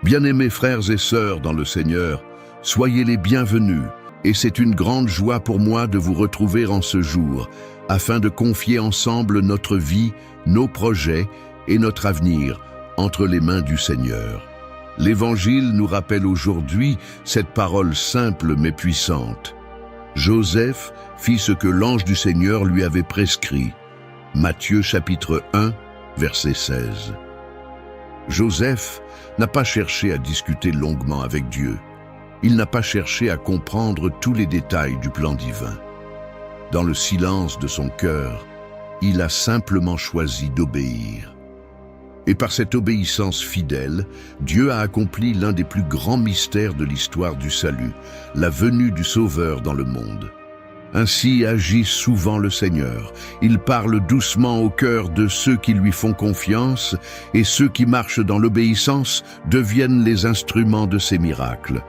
Bien-aimés frères et sœurs dans le Seigneur, soyez les bienvenus, et c'est une grande joie pour moi de vous retrouver en ce jour, afin de confier ensemble notre vie, nos projets et notre avenir entre les mains du Seigneur. L'Évangile nous rappelle aujourd'hui cette parole simple mais puissante. Joseph fit ce que l'ange du Seigneur lui avait prescrit. Matthieu chapitre 1, verset 16. Joseph n'a pas cherché à discuter longuement avec Dieu. Il n'a pas cherché à comprendre tous les détails du plan divin. Dans le silence de son cœur, il a simplement choisi d'obéir. Et par cette obéissance fidèle, Dieu a accompli l'un des plus grands mystères de l'histoire du salut, la venue du Sauveur dans le monde. Ainsi agit souvent le Seigneur. Il parle doucement au cœur de ceux qui lui font confiance, et ceux qui marchent dans l'obéissance deviennent les instruments de ses miracles.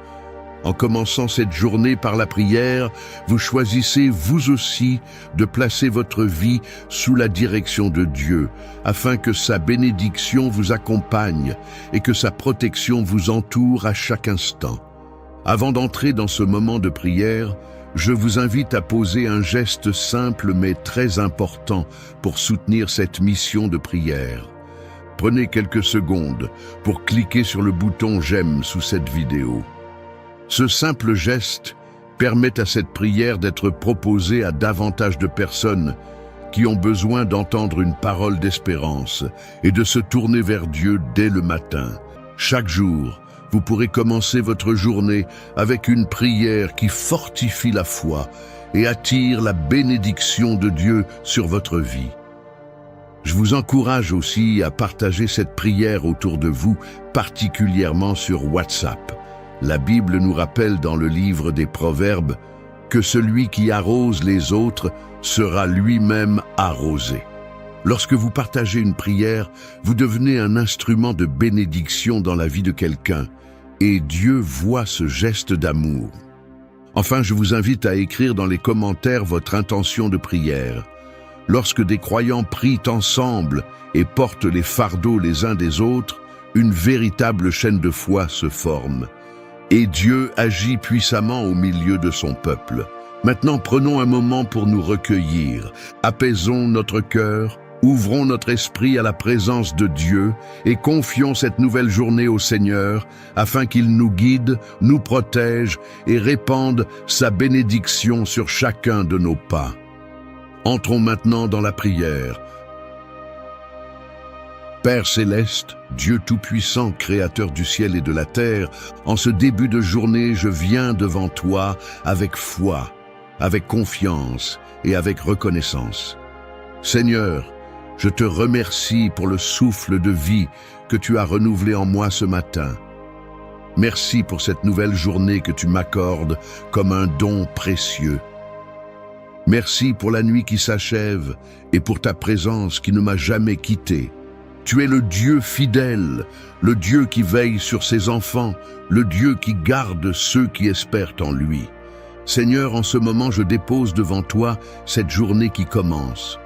En commençant cette journée par la prière, vous choisissez vous aussi de placer votre vie sous la direction de Dieu, afin que sa bénédiction vous accompagne et que sa protection vous entoure à chaque instant. Avant d'entrer dans ce moment de prière, je vous invite à poser un geste simple mais très important pour soutenir cette mission de prière. Prenez quelques secondes pour cliquer sur le bouton « J'aime » sous cette vidéo. Ce simple geste permet à cette prière d'être proposée à davantage de personnes qui ont besoin d'entendre une parole d'espérance et de se tourner vers Dieu dès le matin. Chaque jour, vous pourrez commencer votre journée avec une prière qui fortifie la foi et attire la bénédiction de Dieu sur votre vie. Je vous encourage aussi à partager cette prière autour de vous, particulièrement sur WhatsApp. La Bible nous rappelle dans le livre des Proverbes que celui qui arrose les autres sera lui-même arrosé. Lorsque vous partagez une prière, vous devenez un instrument de bénédiction dans la vie de quelqu'un, et Dieu voit ce geste d'amour. Enfin, je vous invite à écrire dans les commentaires votre intention de prière. Lorsque des croyants prient ensemble et portent les fardeaux les uns des autres, une véritable chaîne de foi se forme. Et Dieu agit puissamment au milieu de son peuple. Maintenant, prenons un moment pour nous recueillir. Apaisons notre cœur, ouvrons notre esprit à la présence de Dieu et confions cette nouvelle journée au Seigneur afin qu'il nous guide, nous protège et répande sa bénédiction sur chacun de nos pas. Entrons maintenant dans la prière. Père céleste, Dieu tout-puissant, créateur du ciel et de la terre, en ce début de journée, je viens devant toi avec foi, avec confiance et avec reconnaissance. Seigneur, je te remercie pour le souffle de vie que tu as renouvelé en moi ce matin. Merci pour cette nouvelle journée que tu m'accordes comme un don précieux. Merci pour la nuit qui s'achève et pour ta présence qui ne m'a jamais quitté. Tu es le Dieu fidèle, le Dieu qui veille sur ses enfants, le Dieu qui garde ceux qui espèrent en lui. Seigneur, en ce moment, je dépose devant toi cette journée qui commence.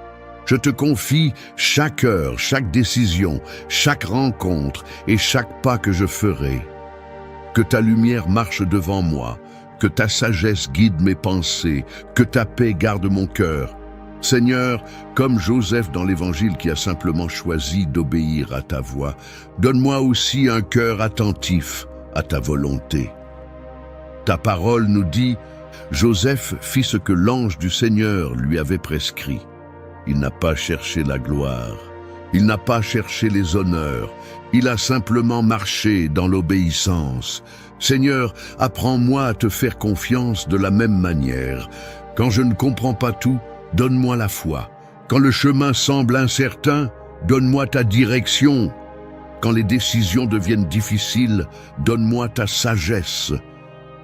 Je te confie chaque heure, chaque décision, chaque rencontre et chaque pas que je ferai. Que ta lumière marche devant moi, que ta sagesse guide mes pensées, que ta paix garde mon cœur. Seigneur, comme Joseph dans l'Évangile qui a simplement choisi d'obéir à ta voix, donne-moi aussi un cœur attentif à ta volonté. Ta parole nous dit, Joseph fit ce que l'ange du Seigneur lui avait prescrit. Il n'a pas cherché la gloire, il n'a pas cherché les honneurs, il a simplement marché dans l'obéissance. Seigneur, apprends-moi à te faire confiance de la même manière. Quand je ne comprends pas tout, donne-moi la foi. Quand le chemin semble incertain, donne-moi ta direction. Quand les décisions deviennent difficiles, donne-moi ta sagesse.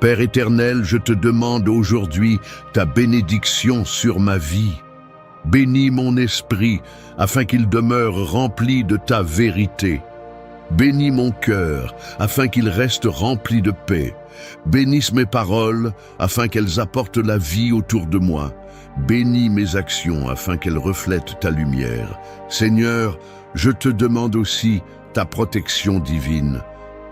Père éternel, je te demande aujourd'hui ta bénédiction sur ma vie. Bénis mon esprit, afin qu'il demeure rempli de ta vérité. Bénis mon cœur, afin qu'il reste rempli de paix. Bénisse mes paroles, afin qu'elles apportent la vie autour de moi. Bénis mes actions, afin qu'elles reflètent ta lumière. Seigneur, je te demande aussi ta protection divine.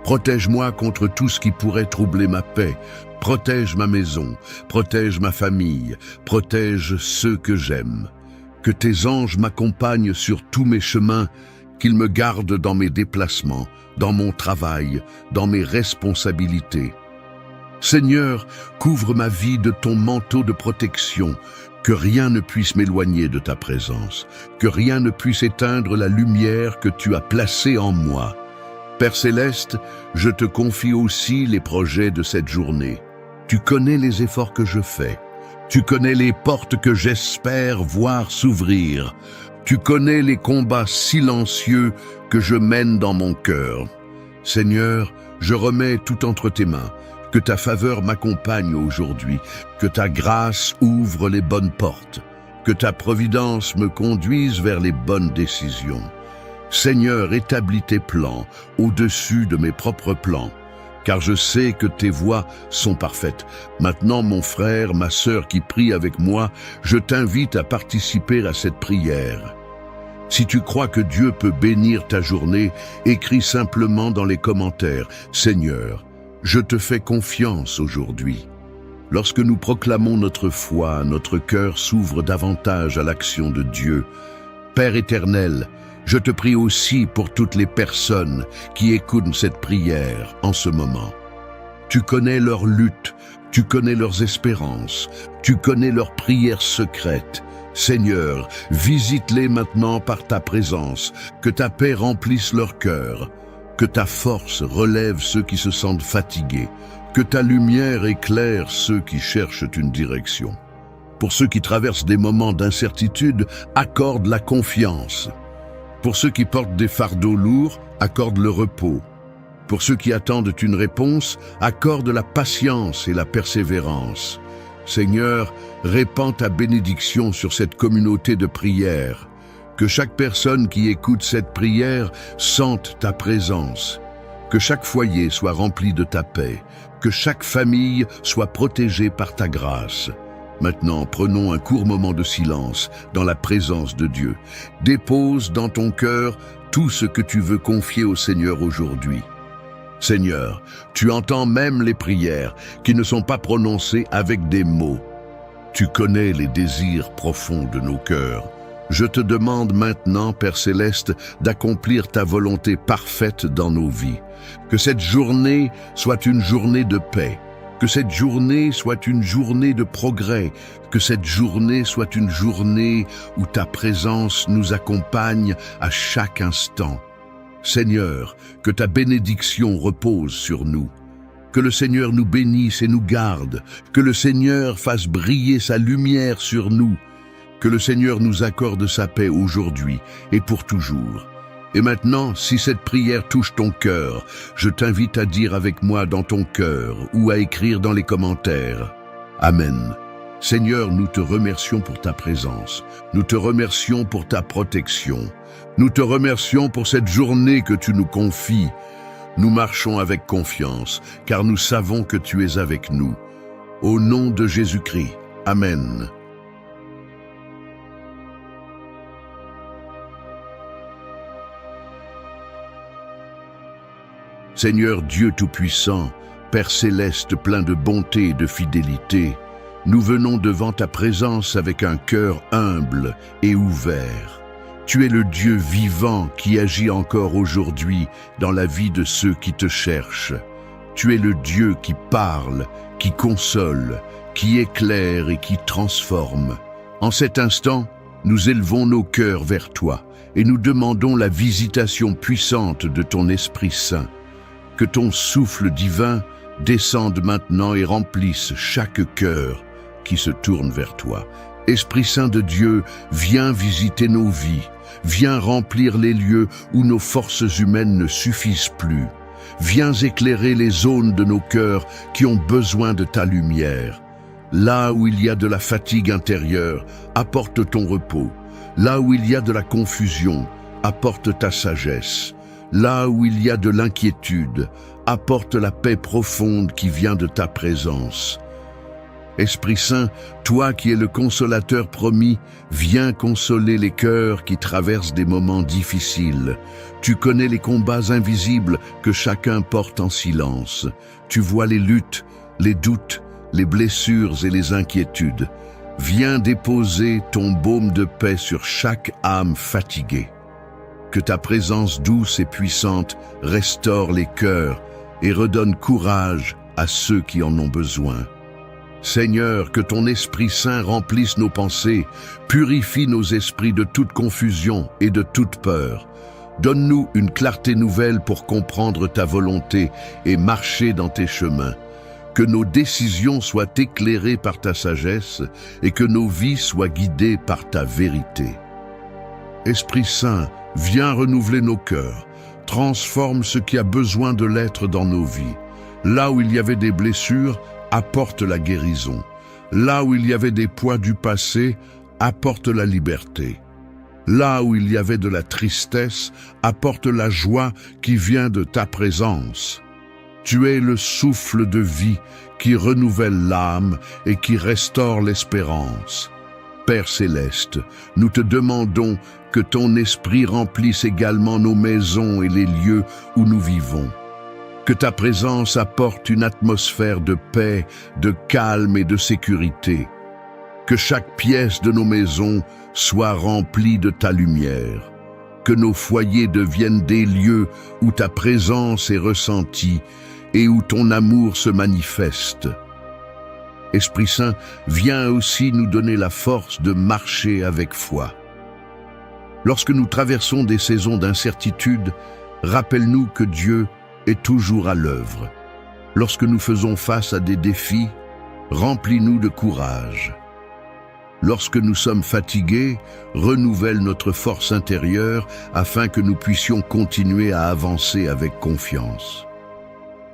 Protège-moi contre tout ce qui pourrait troubler ma paix. Protège ma maison, protège ma famille, protège ceux que j'aime. Que tes anges m'accompagnent sur tous mes chemins, qu'ils me gardent dans mes déplacements, dans mon travail, dans mes responsabilités. Seigneur, couvre ma vie de ton manteau de protection, que rien ne puisse m'éloigner de ta présence, que rien ne puisse éteindre la lumière que tu as placée en moi. Père Céleste, je te confie aussi les projets de cette journée. Tu connais les efforts que je fais. Tu connais les portes que j'espère voir s'ouvrir. Tu connais les combats silencieux que je mène dans mon cœur. Seigneur, je remets tout entre tes mains. Que ta faveur m'accompagne aujourd'hui, que ta grâce ouvre les bonnes portes, que ta providence me conduise vers les bonnes décisions. Seigneur, établis tes plans au-dessus de mes propres plans, car je sais que tes voies sont parfaites. Maintenant, mon frère, ma sœur qui prie avec moi, je t'invite à participer à cette prière. Si tu crois que Dieu peut bénir ta journée, écris simplement dans les commentaires « Seigneur, je te fais confiance aujourd'hui ». Lorsque nous proclamons notre foi, notre cœur s'ouvre davantage à l'action de Dieu. Père éternel, je te prie aussi pour toutes les personnes qui écoutent cette prière en ce moment. Tu connais leurs luttes, tu connais leurs espérances, tu connais leurs prières secrètes. Seigneur, visite-les maintenant par ta présence, que ta paix remplisse leur cœur. Que ta force relève ceux qui se sentent fatigués, que ta lumière éclaire ceux qui cherchent une direction. Pour ceux qui traversent des moments d'incertitude, accorde la confiance. Pour ceux qui portent des fardeaux lourds, accorde le repos. Pour ceux qui attendent une réponse, accorde la patience et la persévérance. Seigneur, répands ta bénédiction sur cette communauté de prière. Que chaque personne qui écoute cette prière sente ta présence. Que chaque foyer soit rempli de ta paix. Que chaque famille soit protégée par ta grâce. Maintenant, prenons un court moment de silence dans la présence de Dieu. Dépose dans ton cœur tout ce que tu veux confier au Seigneur aujourd'hui. Seigneur, tu entends même les prières qui ne sont pas prononcées avec des mots. Tu connais les désirs profonds de nos cœurs. Je te demande maintenant, Père Céleste, d'accomplir ta volonté parfaite dans nos vies. Que cette journée soit une journée de paix. Que cette journée soit une journée de progrès. Que cette journée soit une journée où ta présence nous accompagne à chaque instant. Seigneur, que ta bénédiction repose sur nous. Que le Seigneur nous bénisse et nous garde. Que le Seigneur fasse briller sa lumière sur nous. Que le Seigneur nous accorde sa paix aujourd'hui et pour toujours. Et maintenant, si cette prière touche ton cœur, je t'invite à dire avec moi dans ton cœur ou à écrire dans les commentaires. Amen. Seigneur, nous te remercions pour ta présence. Nous te remercions pour ta protection. Nous te remercions pour cette journée que tu nous confies. Nous marchons avec confiance, car nous savons que tu es avec nous. Au nom de Jésus-Christ. Amen. Seigneur Dieu Tout-Puissant, Père Céleste plein de bonté et de fidélité, nous venons devant ta présence avec un cœur humble et ouvert. Tu es le Dieu vivant qui agit encore aujourd'hui dans la vie de ceux qui te cherchent. Tu es le Dieu qui parle, qui console, qui éclaire et qui transforme. En cet instant, nous élevons nos cœurs vers toi et nous demandons la visitation puissante de ton Esprit Saint. Que ton souffle divin descende maintenant et remplisse chaque cœur qui se tourne vers toi. Esprit Saint de Dieu, viens visiter nos vies, viens remplir les lieux où nos forces humaines ne suffisent plus. Viens éclairer les zones de nos cœurs qui ont besoin de ta lumière. Là où il y a de la fatigue intérieure, apporte ton repos. Là où il y a de la confusion, apporte ta sagesse. Là où il y a de l'inquiétude, apporte la paix profonde qui vient de ta présence. Esprit Saint, toi qui es le consolateur promis, viens consoler les cœurs qui traversent des moments difficiles. Tu connais les combats invisibles que chacun porte en silence. Tu vois les luttes, les doutes, les blessures et les inquiétudes. Viens déposer ton baume de paix sur chaque âme fatiguée. Que ta présence douce et puissante restaure les cœurs et redonne courage à ceux qui en ont besoin. Seigneur, que ton Esprit Saint remplisse nos pensées, purifie nos esprits de toute confusion et de toute peur. Donne-nous une clarté nouvelle pour comprendre ta volonté et marcher dans tes chemins. Que nos décisions soient éclairées par ta sagesse et que nos vies soient guidées par ta vérité. Esprit Saint, viens renouveler nos cœurs, transforme ce qui a besoin de l'être dans nos vies. Là où il y avait des blessures, apporte la guérison. Là où il y avait des poids du passé, apporte la liberté. Là où il y avait de la tristesse, apporte la joie qui vient de ta présence. Tu es le souffle de vie qui renouvelle l'âme et qui restaure l'espérance. Père céleste, nous te demandons que ton esprit remplisse également nos maisons et les lieux où nous vivons. Que ta présence apporte une atmosphère de paix, de calme et de sécurité. Que chaque pièce de nos maisons soit remplie de ta lumière. Que nos foyers deviennent des lieux où ta présence est ressentie et où ton amour se manifeste. Esprit Saint, viens aussi nous donner la force de marcher avec foi. Lorsque nous traversons des saisons d'incertitude, rappelle-nous que Dieu est toujours à l'œuvre. Lorsque nous faisons face à des défis, remplis-nous de courage. Lorsque nous sommes fatigués, renouvelle notre force intérieure afin que nous puissions continuer à avancer avec confiance.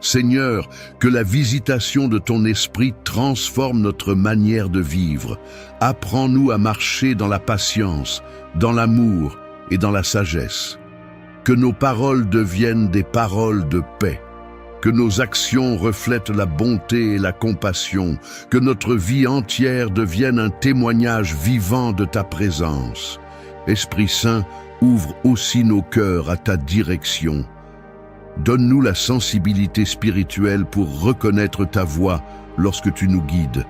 Seigneur, que la visitation de ton esprit transforme notre manière de vivre. Apprends-nous à marcher dans la patience, dans l'amour et dans la sagesse. Que nos paroles deviennent des paroles de paix. Que nos actions reflètent la bonté et la compassion. Que notre vie entière devienne un témoignage vivant de ta présence. Esprit Saint, ouvre aussi nos cœurs à ta direction. Donne-nous la sensibilité spirituelle pour reconnaître ta voix lorsque tu nous guides.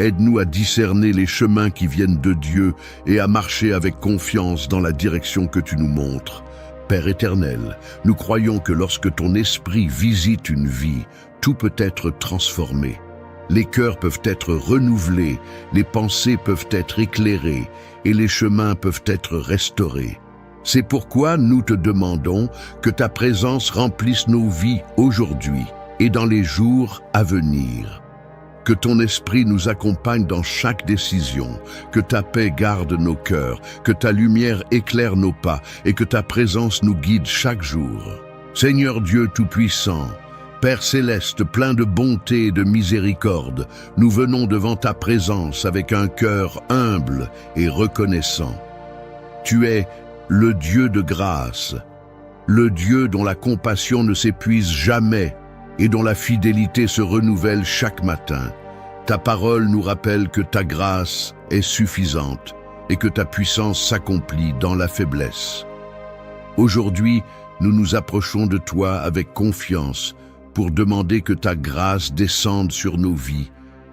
Aide-nous à discerner les chemins qui viennent de Dieu et à marcher avec confiance dans la direction que tu nous montres. Père éternel, nous croyons que lorsque ton esprit visite une vie, tout peut être transformé. Les cœurs peuvent être renouvelés, les pensées peuvent être éclairées et les chemins peuvent être restaurés. C'est pourquoi nous te demandons que ta présence remplisse nos vies aujourd'hui et dans les jours à venir. Que ton esprit nous accompagne dans chaque décision, que ta paix garde nos cœurs, que ta lumière éclaire nos pas et que ta présence nous guide chaque jour. Seigneur Dieu Tout-Puissant, Père Céleste plein de bonté et de miséricorde, nous venons devant ta présence avec un cœur humble et reconnaissant. Tu es le Dieu de grâce, le Dieu dont la compassion ne s'épuise jamais et dont la fidélité se renouvelle chaque matin. Ta parole nous rappelle que ta grâce est suffisante et que ta puissance s'accomplit dans la faiblesse. Aujourd'hui, nous nous approchons de toi avec confiance pour demander que ta grâce descende sur nos vies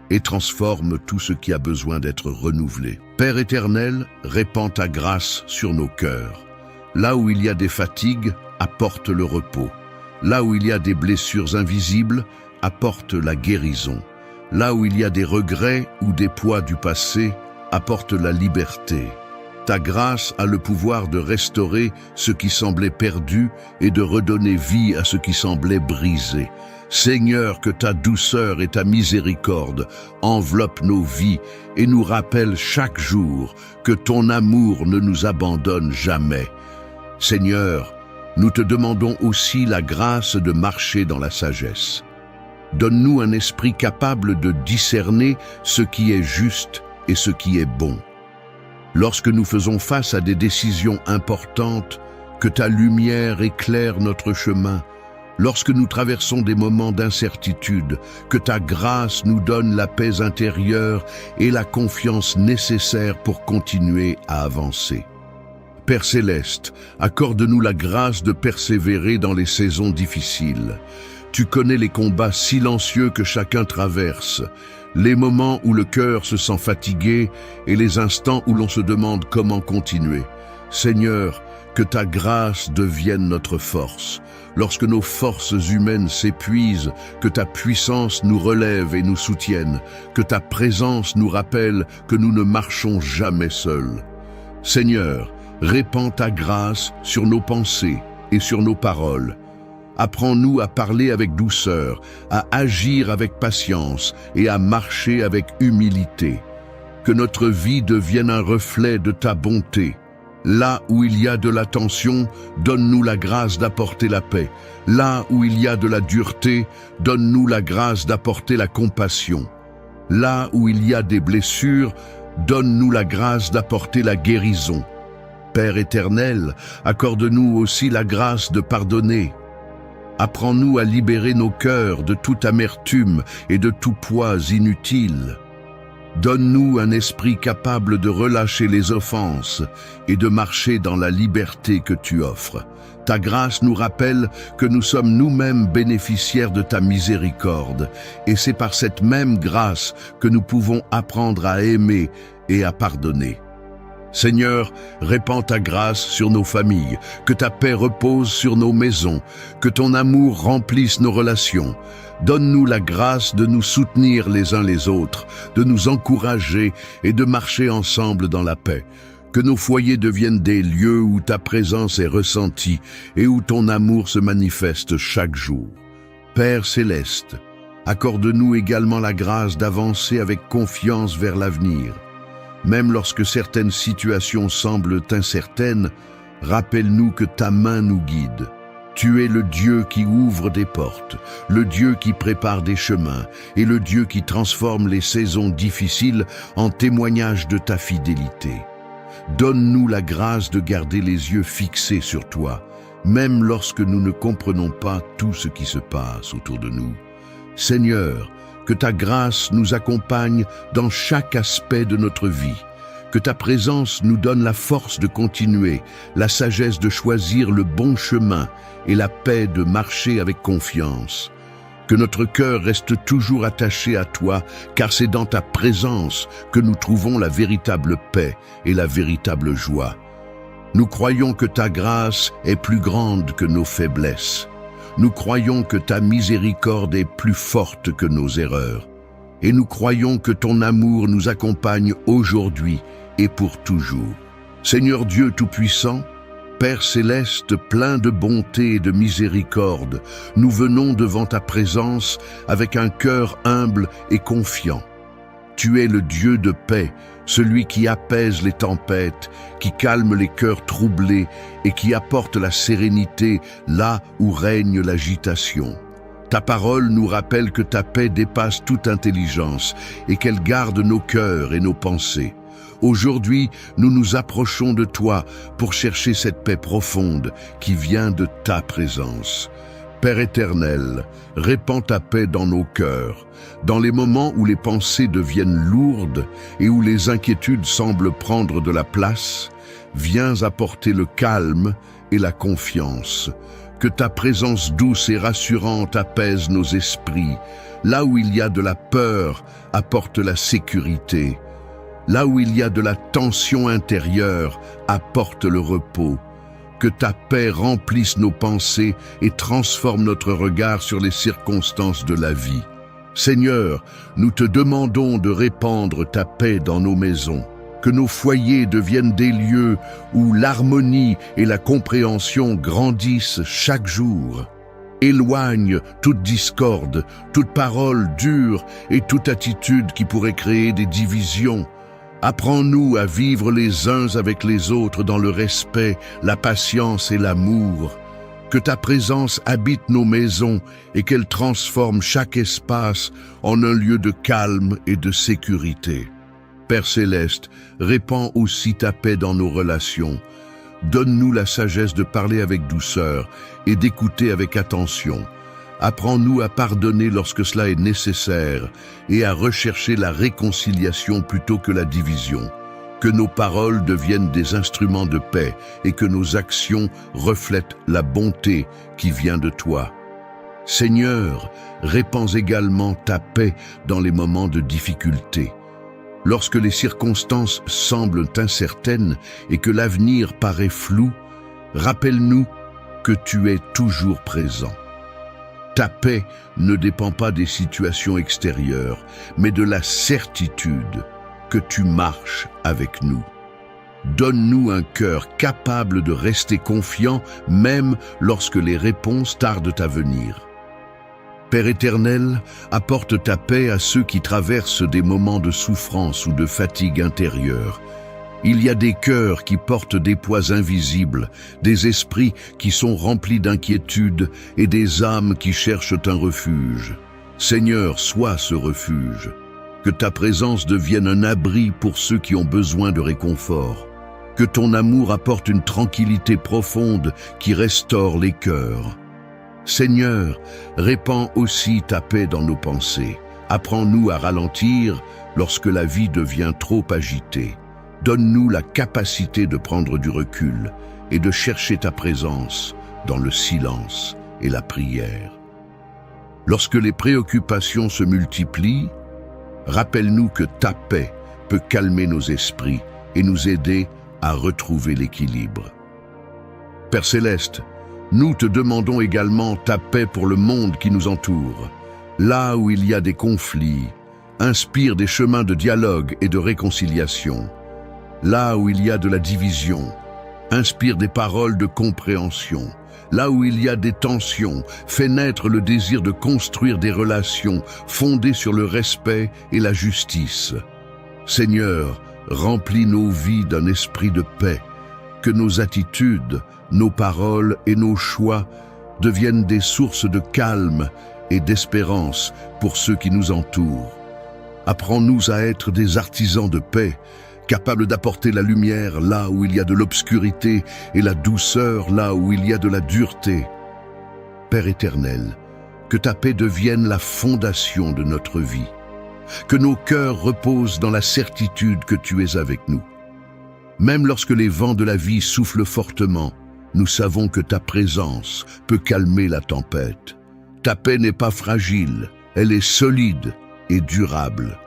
et transforme tout ce qui a besoin d'être renouvelé. Père éternel, répands ta grâce sur nos cœurs. Là où il y a des fatigues, apporte le repos. Là où il y a des blessures invisibles, apporte la guérison. Là où il y a des regrets ou des poids du passé, apporte la liberté. Ta grâce a le pouvoir de restaurer ce qui semblait perdu et de redonner vie à ce qui semblait brisé. Seigneur, que ta douceur et ta miséricorde enveloppent nos vies et nous rappellent chaque jour que ton amour ne nous abandonne jamais. Seigneur, nous te demandons aussi la grâce de marcher dans la sagesse. Donne-nous un esprit capable de discerner ce qui est juste et ce qui est bon. Lorsque nous faisons face à des décisions importantes, que ta lumière éclaire notre chemin, Lorsque nous traversons des moments d'incertitude, que ta grâce nous donne la paix intérieure et la confiance nécessaire pour continuer à avancer. Père céleste, accorde-nous la grâce de persévérer dans les saisons difficiles. Tu connais les combats silencieux que chacun traverse, les moments où le cœur se sent fatigué et les instants où l'on se demande comment continuer. Seigneur, que ta grâce devienne notre force. Lorsque nos forces humaines s'épuisent, que ta puissance nous relève et nous soutienne, que ta présence nous rappelle que nous ne marchons jamais seuls. Seigneur, répands ta grâce sur nos pensées et sur nos paroles. Apprends-nous à parler avec douceur, à agir avec patience et à marcher avec humilité. Que notre vie devienne un reflet de ta bonté. Là où il y a de la tension, donne-nous la grâce d'apporter la paix. Là où il y a de la dureté, donne-nous la grâce d'apporter la compassion. Là où il y a des blessures, donne-nous la grâce d'apporter la guérison. Père éternel, accorde-nous aussi la grâce de pardonner. Apprends-nous à libérer nos cœurs de toute amertume et de tout poids inutile. Donne-nous un esprit capable de relâcher les offenses et de marcher dans la liberté que tu offres. Ta grâce nous rappelle que nous sommes nous-mêmes bénéficiaires de ta miséricorde, et c'est par cette même grâce que nous pouvons apprendre à aimer et à pardonner. Seigneur, répands ta grâce sur nos familles, que ta paix repose sur nos maisons, que ton amour remplisse nos relations. Donne-nous la grâce de nous soutenir les uns les autres, de nous encourager et de marcher ensemble dans la paix. Que nos foyers deviennent des lieux où ta présence est ressentie et où ton amour se manifeste chaque jour. Père céleste, accorde-nous également la grâce d'avancer avec confiance vers l'avenir. Même lorsque certaines situations semblent incertaines, rappelle-nous que ta main nous guide. Tu es le Dieu qui ouvre des portes, le Dieu qui prépare des chemins et le Dieu qui transforme les saisons difficiles en témoignage de ta fidélité. Donne-nous la grâce de garder les yeux fixés sur toi, même lorsque nous ne comprenons pas tout ce qui se passe autour de nous. Seigneur, que ta grâce nous accompagne dans chaque aspect de notre vie. Que ta présence nous donne la force de continuer, la sagesse de choisir le bon chemin et la paix de marcher avec confiance. Que notre cœur reste toujours attaché à toi, car c'est dans ta présence que nous trouvons la véritable paix et la véritable joie. Nous croyons que ta grâce est plus grande que nos faiblesses. Nous croyons que ta miséricorde est plus forte que nos erreurs. Et nous croyons que ton amour nous accompagne aujourd'hui et pour toujours. Seigneur Dieu Tout-Puissant, Père céleste plein de bonté et de miséricorde, nous venons devant ta présence avec un cœur humble et confiant. Tu es le Dieu de paix, celui qui apaise les tempêtes, qui calme les cœurs troublés et qui apporte la sérénité là où règne l'agitation. Ta parole nous rappelle que ta paix dépasse toute intelligence et qu'elle garde nos cœurs et nos pensées. Aujourd'hui, nous nous approchons de toi pour chercher cette paix profonde qui vient de ta présence. Père éternel, répands ta paix dans nos cœurs. Dans les moments où les pensées deviennent lourdes et où les inquiétudes semblent prendre de la place, viens apporter le calme et la confiance. Que ta présence douce et rassurante apaise nos esprits. Là où il y a de la peur, apporte la sécurité. Là où il y a de la tension intérieure, apporte le repos. Que ta paix remplisse nos pensées et transforme notre regard sur les circonstances de la vie. Seigneur, nous te demandons de répandre ta paix dans nos maisons. Que nos foyers deviennent des lieux où l'harmonie et la compréhension grandissent chaque jour. Éloigne toute discorde, toute parole dure et toute attitude qui pourrait créer des divisions. Apprends-nous à vivre les uns avec les autres dans le respect, la patience et l'amour. Que ta présence habite nos maisons et qu'elle transforme chaque espace en un lieu de calme et de sécurité. Père céleste, répands aussi ta paix dans nos relations. Donne-nous la sagesse de parler avec douceur et d'écouter avec attention. Apprends-nous à pardonner lorsque cela est nécessaire et à rechercher la réconciliation plutôt que la division. Que nos paroles deviennent des instruments de paix et que nos actions reflètent la bonté qui vient de toi. Seigneur, répands également ta paix dans les moments de difficulté. Lorsque les circonstances semblent incertaines et que l'avenir paraît flou, rappelle-nous que tu es toujours présent. Ta paix ne dépend pas des situations extérieures, mais de la certitude que tu marches avec nous. Donne-nous un cœur capable de rester confiant, même lorsque les réponses tardent à venir. Père éternel, apporte ta paix à ceux qui traversent des moments de souffrance ou de fatigue intérieure. Il y a des cœurs qui portent des poids invisibles, des esprits qui sont remplis d'inquiétude et des âmes qui cherchent un refuge. Seigneur, sois ce refuge. Que ta présence devienne un abri pour ceux qui ont besoin de réconfort. Que ton amour apporte une tranquillité profonde qui restaure les cœurs. Seigneur, répands aussi ta paix dans nos pensées. Apprends-nous à ralentir lorsque la vie devient trop agitée. Donne-nous la capacité de prendre du recul et de chercher ta présence dans le silence et la prière. Lorsque les préoccupations se multiplient, rappelle-nous que ta paix peut calmer nos esprits et nous aider à retrouver l'équilibre. Père Céleste, nous te demandons également ta paix pour le monde qui nous entoure. Là où il y a des conflits, inspire des chemins de dialogue et de réconciliation. Là où il y a de la division, inspire des paroles de compréhension. Là où il y a des tensions, fais naître le désir de construire des relations fondées sur le respect et la justice. Seigneur, remplis nos vies d'un esprit de paix, que nos attitudes, nos paroles et nos choix deviennent des sources de calme et d'espérance pour ceux qui nous entourent. Apprends-nous à être des artisans de paix, capables d'apporter la lumière là où il y a de l'obscurité et la douceur là où il y a de la dureté. Père éternel, que ta paix devienne la fondation de notre vie, que nos cœurs reposent dans la certitude que tu es avec nous. Même lorsque les vents de la vie soufflent fortement, nous savons que ta présence peut calmer la tempête. Ta paix n'est pas fragile, elle est solide et durable.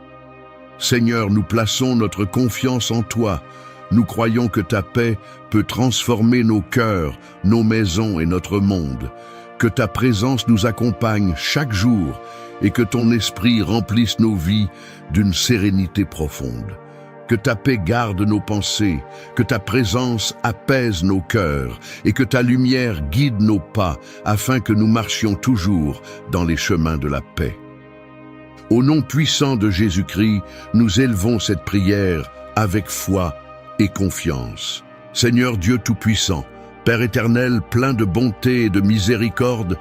Seigneur, nous plaçons notre confiance en toi. Nous croyons que ta paix peut transformer nos cœurs, nos maisons et notre monde. Que ta présence nous accompagne chaque jour et que ton esprit remplisse nos vies d'une sérénité profonde. Que ta paix garde nos pensées, que ta présence apaise nos cœurs et que ta lumière guide nos pas afin que nous marchions toujours dans les chemins de la paix. Au nom puissant de Jésus-Christ, nous élevons cette prière avec foi et confiance. Seigneur Dieu Tout-Puissant, Père éternel plein de bonté et de miséricorde,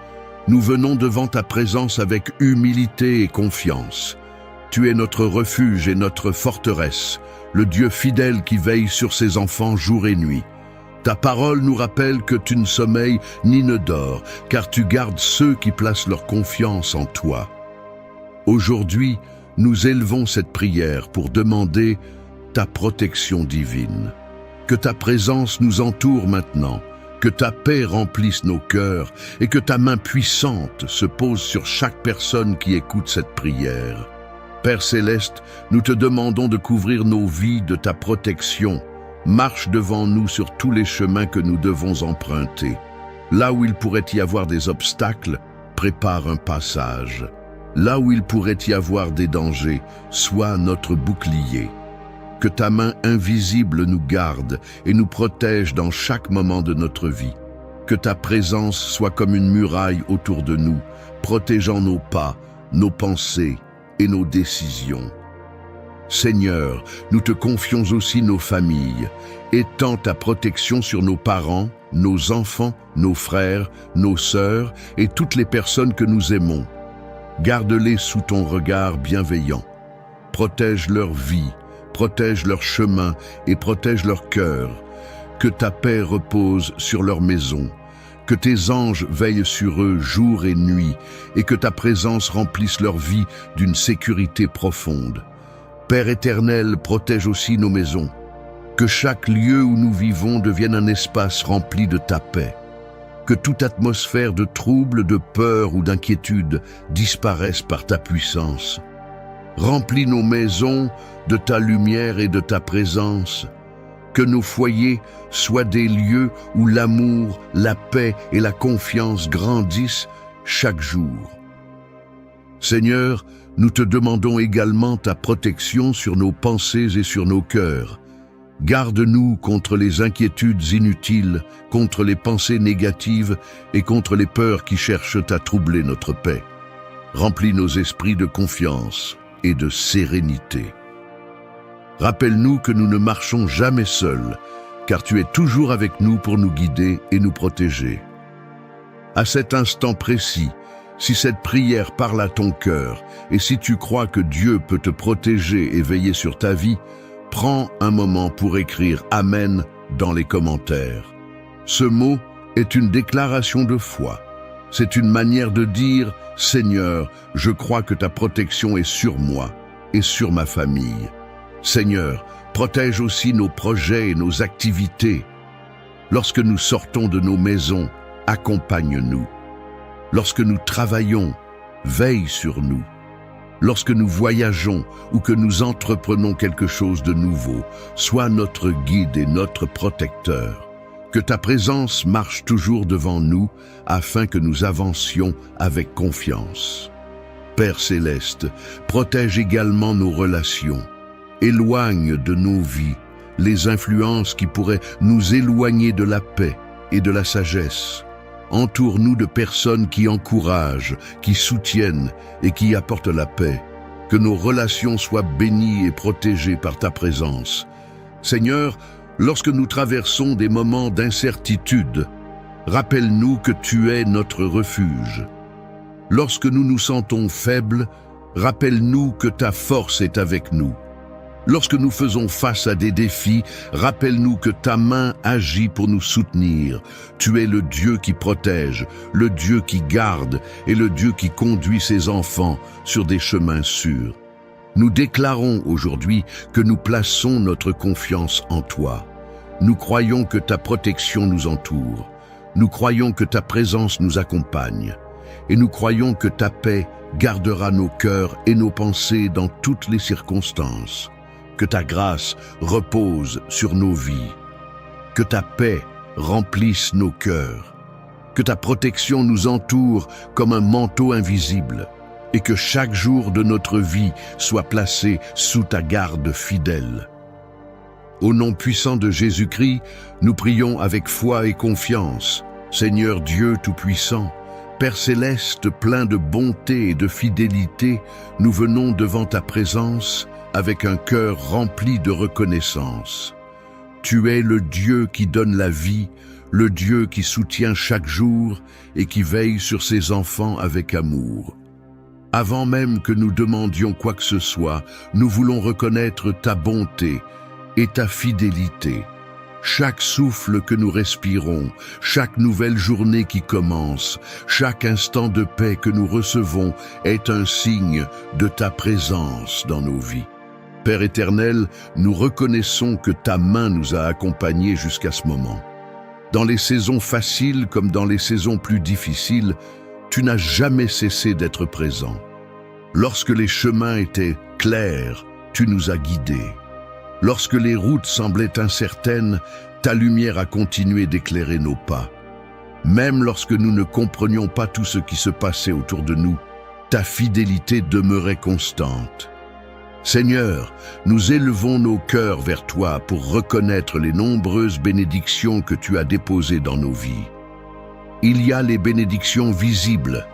nous venons devant ta présence avec humilité et confiance. Tu es notre refuge et notre forteresse, le Dieu fidèle qui veille sur ses enfants jour et nuit. Ta parole nous rappelle que tu ne sommeilles ni ne dors, car tu gardes ceux qui placent leur confiance en toi. Aujourd'hui, nous élevons cette prière pour demander ta protection divine. Que ta présence nous entoure maintenant, que ta paix remplisse nos cœurs et que ta main puissante se pose sur chaque personne qui écoute cette prière. Père Céleste, nous te demandons de couvrir nos vies de ta protection. Marche devant nous sur tous les chemins que nous devons emprunter. Là où il pourrait y avoir des obstacles, prépare un passage. Là où il pourrait y avoir des dangers, sois notre bouclier. Que ta main invisible nous garde et nous protège dans chaque moment de notre vie. Que ta présence soit comme une muraille autour de nous, protégeant nos pas, nos pensées et nos décisions. Seigneur, nous te confions aussi nos familles. Étends ta protection sur nos parents, nos enfants, nos frères, nos sœurs et toutes les personnes que nous aimons. Garde-les sous ton regard bienveillant. Protège leur vie, protège leur chemin et protège leur cœur. Que ta paix repose sur leur maison. que tes anges veillent sur eux jour et nuit, et que ta présence remplisse leur vie d'une sécurité profonde. Père éternel, protège aussi nos maisons. Que chaque lieu où nous vivons devienne un espace rempli de ta paix. Que toute atmosphère de trouble, de peur ou d'inquiétude disparaisse par ta puissance. Remplis nos maisons de ta lumière et de ta présence. Que nos foyers soient des lieux où l'amour, la paix et la confiance grandissent chaque jour. Seigneur, nous te demandons également ta protection sur nos pensées et sur nos cœurs. Garde-nous contre les inquiétudes inutiles, contre les pensées négatives et contre les peurs qui cherchent à troubler notre paix. Remplis nos esprits de confiance et de sérénité. Rappelle-nous que nous ne marchons jamais seuls, car tu es toujours avec nous pour nous guider et nous protéger. À cet instant précis, si cette prière parle à ton cœur et si tu crois que Dieu peut te protéger et veiller sur ta vie, prends un moment pour écrire « Amen » dans les commentaires. Ce mot est une déclaration de foi. C'est une manière de dire « Seigneur, je crois que ta protection est sur moi et sur ma famille. Seigneur, protège aussi nos projets et nos activités. Lorsque nous sortons de nos maisons, accompagne-nous. Lorsque nous travaillons, veille sur nous. Lorsque nous voyageons ou que nous entreprenons quelque chose de nouveau, sois notre guide et notre protecteur. Que ta présence marche toujours devant nous afin que nous avancions avec confiance. Père céleste, protège également nos relations. Éloigne de nos vies les influences qui pourraient nous éloigner de la paix et de la sagesse. Entoure-nous de personnes qui encouragent, qui soutiennent et qui apportent la paix. Que nos relations soient bénies et protégées par ta présence. Seigneur, lorsque nous traversons des moments d'incertitude, rappelle-nous que tu es notre refuge. Lorsque nous nous sentons faibles, rappelle-nous que ta force est avec nous. Lorsque nous faisons face à des défis, rappelle-nous que ta main agit pour nous soutenir. Tu es le Dieu qui protège, le Dieu qui garde et le Dieu qui conduit ses enfants sur des chemins sûrs. Nous déclarons aujourd'hui que nous plaçons notre confiance en toi. Nous croyons que ta protection nous entoure. Nous croyons que ta présence nous accompagne. Et nous croyons que ta paix gardera nos cœurs et nos pensées dans toutes les circonstances. Que ta grâce repose sur nos vies. Que ta paix remplisse nos cœurs. Que ta protection nous entoure comme un manteau invisible. Et que chaque jour de notre vie soit placé sous ta garde fidèle. Au nom puissant de Jésus-Christ, nous prions avec foi et confiance. Seigneur Dieu Tout-Puissant, Père Céleste plein de bonté et de fidélité, nous venons devant ta présence avec un cœur rempli de reconnaissance. Tu es le Dieu qui donne la vie, le Dieu qui soutient chaque jour et qui veille sur ses enfants avec amour. Avant même que nous demandions quoi que ce soit, nous voulons reconnaître ta bonté et ta fidélité. Chaque souffle que nous respirons, chaque nouvelle journée qui commence, chaque instant de paix que nous recevons est un signe de ta présence dans nos vies. Père éternel, nous reconnaissons que ta main nous a accompagnés jusqu'à ce moment. Dans les saisons faciles comme dans les saisons plus difficiles, tu n'as jamais cessé d'être présent. Lorsque les chemins étaient clairs, tu nous as guidés. Lorsque les routes semblaient incertaines, ta lumière a continué d'éclairer nos pas. Même lorsque nous ne comprenions pas tout ce qui se passait autour de nous, ta fidélité demeurait constante. Seigneur, nous élevons nos cœurs vers toi pour reconnaître les nombreuses bénédictions que tu as déposées dans nos vies. Il y a les bénédictions visibles,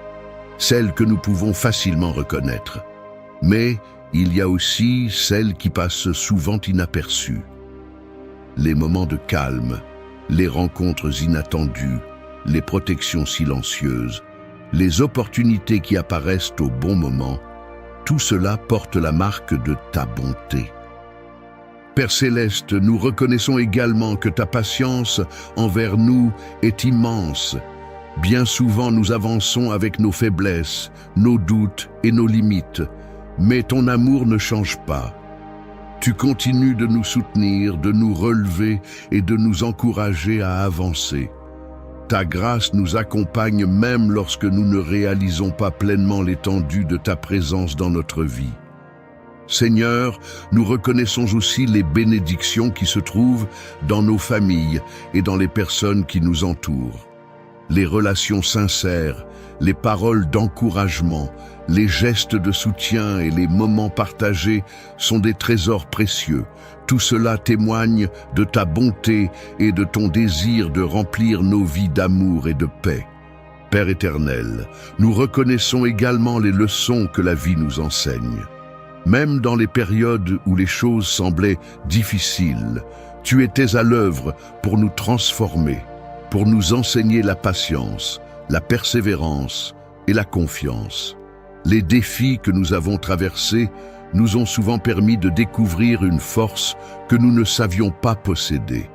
celles que nous pouvons facilement reconnaître. Mais il y a aussi celles qui passent souvent inaperçues. Les moments de calme, les rencontres inattendues, les protections silencieuses, les opportunités qui apparaissent au bon moment, tout cela porte la marque de ta bonté. Père Céleste, nous reconnaissons également que ta patience envers nous est immense Bien souvent nous avançons avec nos faiblesses, nos doutes et nos limites, mais ton amour ne change pas. Tu continues de nous soutenir, de nous relever et de nous encourager à avancer. Ta grâce nous accompagne même lorsque nous ne réalisons pas pleinement l'étendue de ta présence dans notre vie. Seigneur, nous reconnaissons aussi les bénédictions qui se trouvent dans nos familles et dans les personnes qui nous entourent. Les relations sincères, les paroles d'encouragement, les gestes de soutien et les moments partagés sont des trésors précieux. Tout cela témoigne de ta bonté et de ton désir de remplir nos vies d'amour et de paix. Père éternel, nous reconnaissons également les leçons que la vie nous enseigne. Même dans les périodes où les choses semblaient difficiles, tu étais à l'œuvre pour nous transformer, pour nous enseigner la patience, la persévérance et la confiance. Les défis que nous avons traversés nous ont souvent permis de découvrir une force que nous ne savions pas posséder.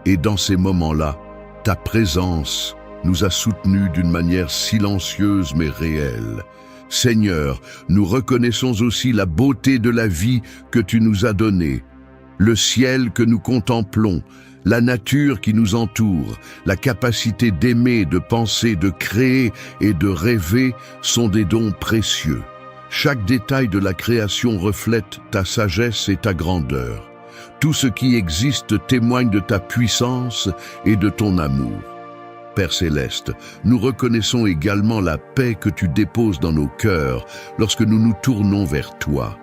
Et dans ces moments-là, ta présence nous a soutenus d'une manière silencieuse mais réelle. Seigneur, nous reconnaissons aussi la beauté de la vie que tu nous as donnée, le ciel que nous contemplons, la nature qui nous entoure, la capacité d'aimer, de penser, de créer et de rêver sont des dons précieux. Chaque détail de la création reflète ta sagesse et ta grandeur. Tout ce qui existe témoigne de ta puissance et de ton amour. Père céleste, nous reconnaissons également la paix que tu déposes dans nos cœurs lorsque nous nous tournons vers toi.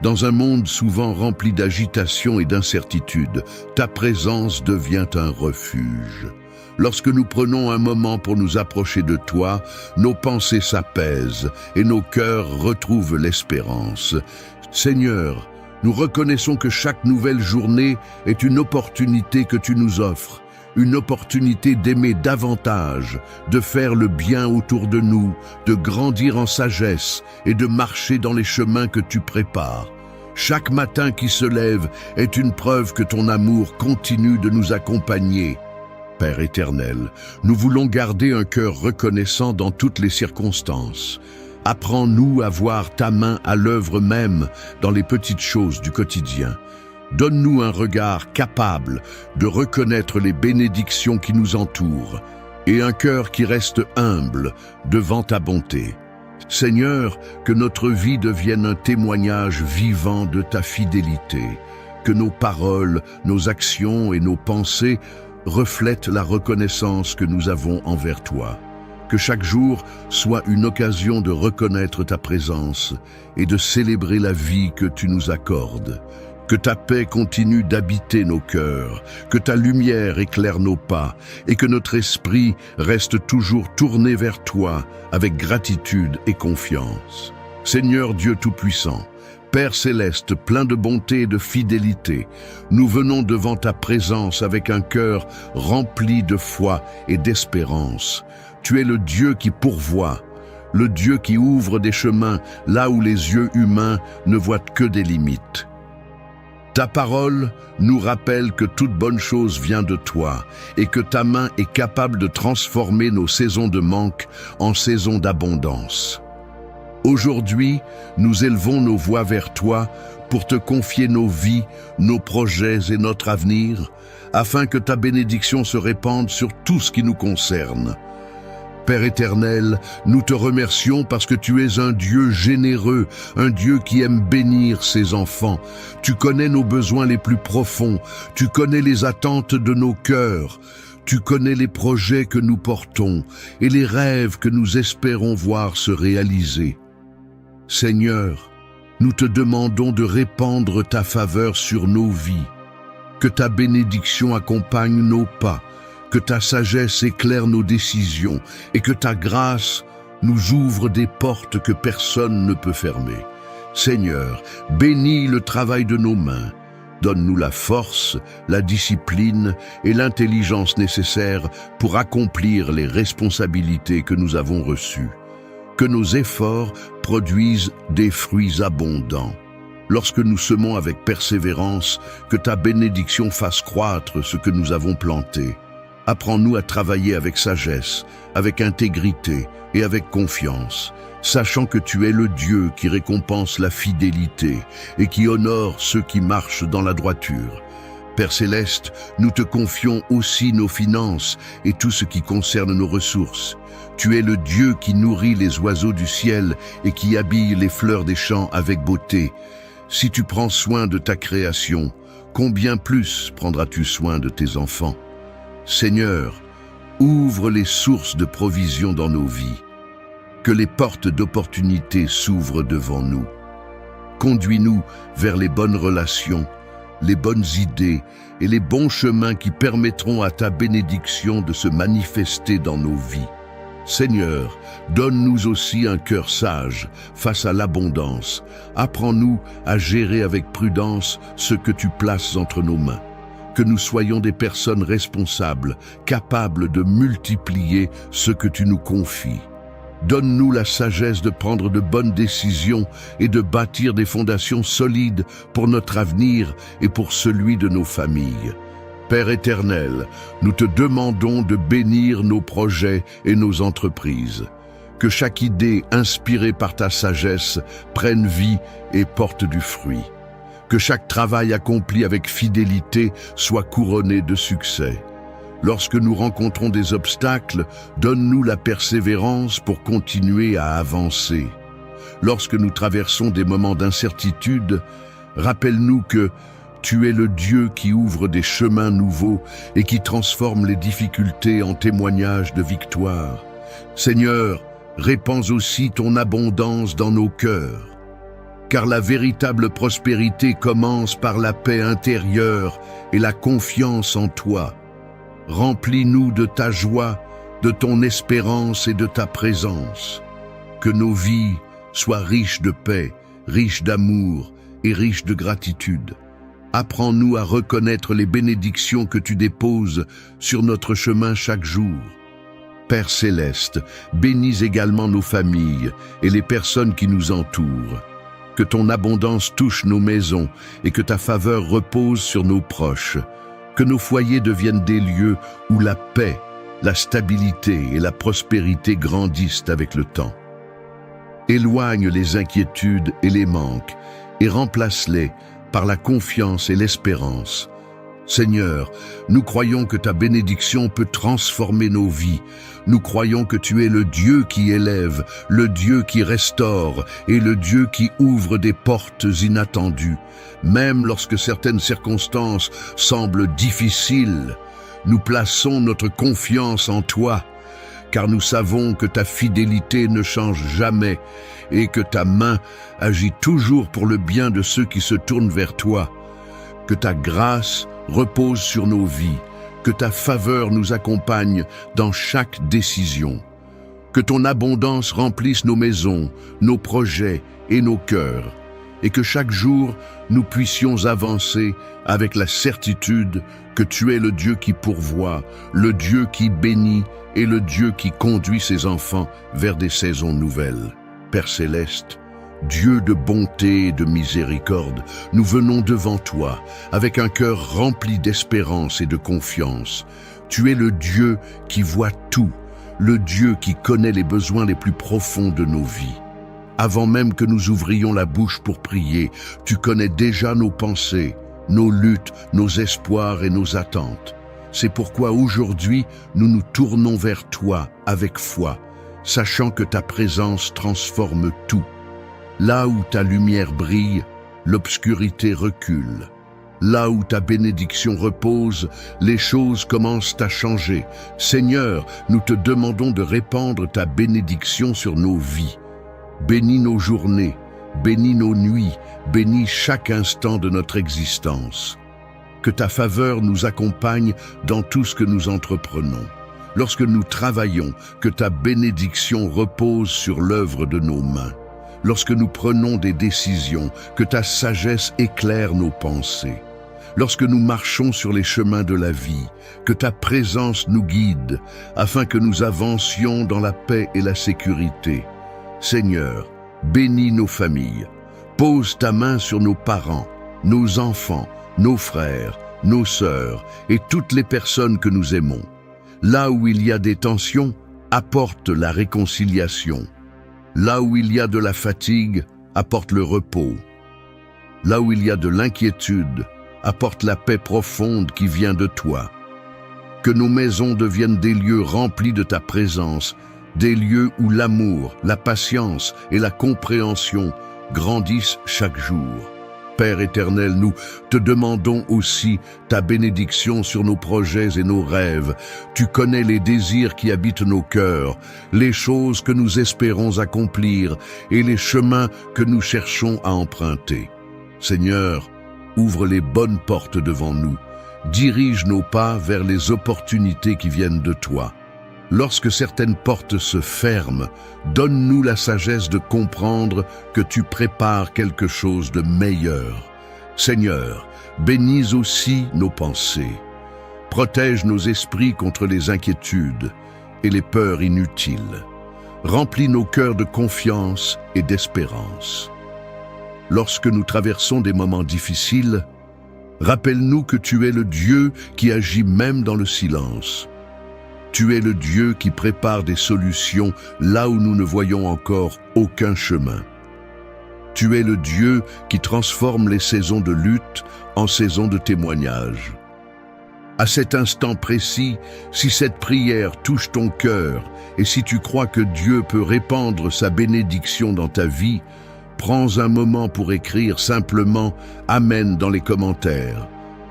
Dans un monde souvent rempli d'agitation et d'incertitude, ta présence devient un refuge. Lorsque nous prenons un moment pour nous approcher de toi, nos pensées s'apaisent et nos cœurs retrouvent l'espérance. Seigneur, nous reconnaissons que chaque nouvelle journée est une opportunité que tu nous offres, une opportunité d'aimer davantage, de faire le bien autour de nous, de grandir en sagesse et de marcher dans les chemins que tu prépares. Chaque matin qui se lève est une preuve que ton amour continue de nous accompagner. Père éternel, nous voulons garder un cœur reconnaissant dans toutes les circonstances. Apprends-nous à voir ta main à l'œuvre même dans les petites choses du quotidien. Donne-nous un regard capable de reconnaître les bénédictions qui nous entourent et un cœur qui reste humble devant ta bonté. Seigneur, que notre vie devienne un témoignage vivant de ta fidélité, que nos paroles, nos actions et nos pensées reflètent la reconnaissance que nous avons envers toi. Que chaque jour soit une occasion de reconnaître ta présence et de célébrer la vie que tu nous accordes. Que ta paix continue d'habiter nos cœurs, que ta lumière éclaire nos pas et que notre esprit reste toujours tourné vers toi avec gratitude et confiance. Seigneur Dieu Tout-Puissant, Père céleste plein de bonté et de fidélité, nous venons devant ta présence avec un cœur rempli de foi et d'espérance. Tu es le Dieu qui pourvoit, le Dieu qui ouvre des chemins là où les yeux humains ne voient que des limites. Ta parole nous rappelle que toute bonne chose vient de toi et que ta main est capable de transformer nos saisons de manque en saisons d'abondance. Aujourd'hui, nous élevons nos voix vers toi pour te confier nos vies, nos projets et notre avenir, afin que ta bénédiction se répande sur tout ce qui nous concerne. Père éternel, nous te remercions parce que tu es un Dieu généreux, un Dieu qui aime bénir ses enfants. Tu connais nos besoins les plus profonds, tu connais les attentes de nos cœurs, tu connais les projets que nous portons et les rêves que nous espérons voir se réaliser. Seigneur, nous te demandons de répandre ta faveur sur nos vies, que ta bénédiction accompagne nos pas, que ta sagesse éclaire nos décisions et que ta grâce nous ouvre des portes que personne ne peut fermer. Seigneur, bénis le travail de nos mains. Donne-nous la force, la discipline et l'intelligence nécessaires pour accomplir les responsabilités que nous avons reçues. Que nos efforts produisent des fruits abondants. Lorsque nous semons avec persévérance, que ta bénédiction fasse croître ce que nous avons planté. Apprends-nous à travailler avec sagesse, avec intégrité et avec confiance, sachant que tu es le Dieu qui récompense la fidélité et qui honore ceux qui marchent dans la droiture. Père Céleste, nous te confions aussi nos finances et tout ce qui concerne nos ressources. Tu es le Dieu qui nourrit les oiseaux du ciel et qui habille les fleurs des champs avec beauté. Si tu prends soin de ta création, combien plus prendras-tu soin de tes enfants? Seigneur, ouvre les sources de provision dans nos vies. Que les portes d'opportunité s'ouvrent devant nous. Conduis-nous vers les bonnes relations, les bonnes idées et les bons chemins qui permettront à ta bénédiction de se manifester dans nos vies. Seigneur, donne-nous aussi un cœur sage face à l'abondance. Apprends-nous à gérer avec prudence ce que tu places entre nos mains. Que nous soyons des personnes responsables, capables de multiplier ce que tu nous confies. Donne-nous la sagesse de prendre de bonnes décisions et de bâtir des fondations solides pour notre avenir et pour celui de nos familles. Père éternel, nous te demandons de bénir nos projets et nos entreprises. Que chaque idée inspirée par ta sagesse prenne vie et porte du fruit. Que chaque travail accompli avec fidélité soit couronné de succès. Lorsque nous rencontrons des obstacles, donne-nous la persévérance pour continuer à avancer. Lorsque nous traversons des moments d'incertitude, rappelle-nous que tu es le Dieu qui ouvre des chemins nouveaux et qui transforme les difficultés en témoignages de victoire. Seigneur, répands aussi ton abondance dans nos cœurs. Car la véritable prospérité commence par la paix intérieure et la confiance en toi. Remplis-nous de ta joie, de ton espérance et de ta présence. Que nos vies soient riches de paix, riches d'amour et riches de gratitude. Apprends-nous à reconnaître les bénédictions que tu déposes sur notre chemin chaque jour. Père Céleste, bénis également nos familles et les personnes qui nous entourent. Que ton abondance touche nos maisons et que ta faveur repose sur nos proches. Que nos foyers deviennent des lieux où la paix, la stabilité et la prospérité grandissent avec le temps. Éloigne les inquiétudes et les manques et remplace-les par la confiance et l'espérance. Seigneur, nous croyons que ta bénédiction peut transformer nos vies. Nous croyons que tu es le Dieu qui élève, le Dieu qui restaure et le Dieu qui ouvre des portes inattendues. Même lorsque certaines circonstances semblent difficiles, nous plaçons notre confiance en toi, car nous savons que ta fidélité ne change jamais et que ta main agit toujours pour le bien de ceux qui se tournent vers toi. Que ta grâce repose sur nos vies, que ta faveur nous accompagne dans chaque décision. Que ton abondance remplisse nos maisons, nos projets et nos cœurs, et que chaque jour nous puissions avancer avec la certitude que tu es le Dieu qui pourvoit, le Dieu qui bénit et le Dieu qui conduit ses enfants vers des saisons nouvelles. Père Céleste, Dieu de bonté et de miséricorde, nous venons devant toi avec un cœur rempli d'espérance et de confiance. Tu es le Dieu qui voit tout, le Dieu qui connaît les besoins les plus profonds de nos vies. Avant même que nous ouvrions la bouche pour prier, tu connais déjà nos pensées, nos luttes, nos espoirs et nos attentes. C'est pourquoi aujourd'hui, nous nous tournons vers toi avec foi, sachant que ta présence transforme tout. Là où ta lumière brille, l'obscurité recule. Là où ta bénédiction repose, les choses commencent à changer. Seigneur, nous te demandons de répandre ta bénédiction sur nos vies. Bénis nos journées, bénis nos nuits, bénis chaque instant de notre existence. Que ta faveur nous accompagne dans tout ce que nous entreprenons. Lorsque nous travaillons, que ta bénédiction repose sur l'œuvre de nos mains. Lorsque nous prenons des décisions, que ta sagesse éclaire nos pensées. Lorsque nous marchons sur les chemins de la vie, que ta présence nous guide, afin que nous avancions dans la paix et la sécurité. Seigneur, bénis nos familles. Pose ta main sur nos parents, nos enfants, nos frères, nos sœurs et toutes les personnes que nous aimons. Là où il y a des tensions, apporte la réconciliation. Là où il y a de la fatigue, apporte le repos. Là où il y a de l'inquiétude, apporte la paix profonde qui vient de toi. Que nos maisons deviennent des lieux remplis de ta présence, des lieux où l'amour, la patience et la compréhension grandissent chaque jour. Père éternel, nous te demandons aussi ta bénédiction sur nos projets et nos rêves. Tu connais les désirs qui habitent nos cœurs, les choses que nous espérons accomplir et les chemins que nous cherchons à emprunter. Seigneur, ouvre les bonnes portes devant nous. Dirige nos pas vers les opportunités qui viennent de toi. Lorsque certaines portes se ferment, donne-nous la sagesse de comprendre que tu prépares quelque chose de meilleur. Seigneur, bénis aussi nos pensées. Protège nos esprits contre les inquiétudes et les peurs inutiles. Remplis nos cœurs de confiance et d'espérance. Lorsque nous traversons des moments difficiles, rappelle-nous que tu es le Dieu qui agit même dans le silence. Tu es le Dieu qui prépare des solutions là où nous ne voyons encore aucun chemin. Tu es le Dieu qui transforme les saisons de lutte en saisons de témoignage. À cet instant précis, si cette prière touche ton cœur et si tu crois que Dieu peut répandre sa bénédiction dans ta vie, prends un moment pour écrire simplement « Amen » dans les commentaires.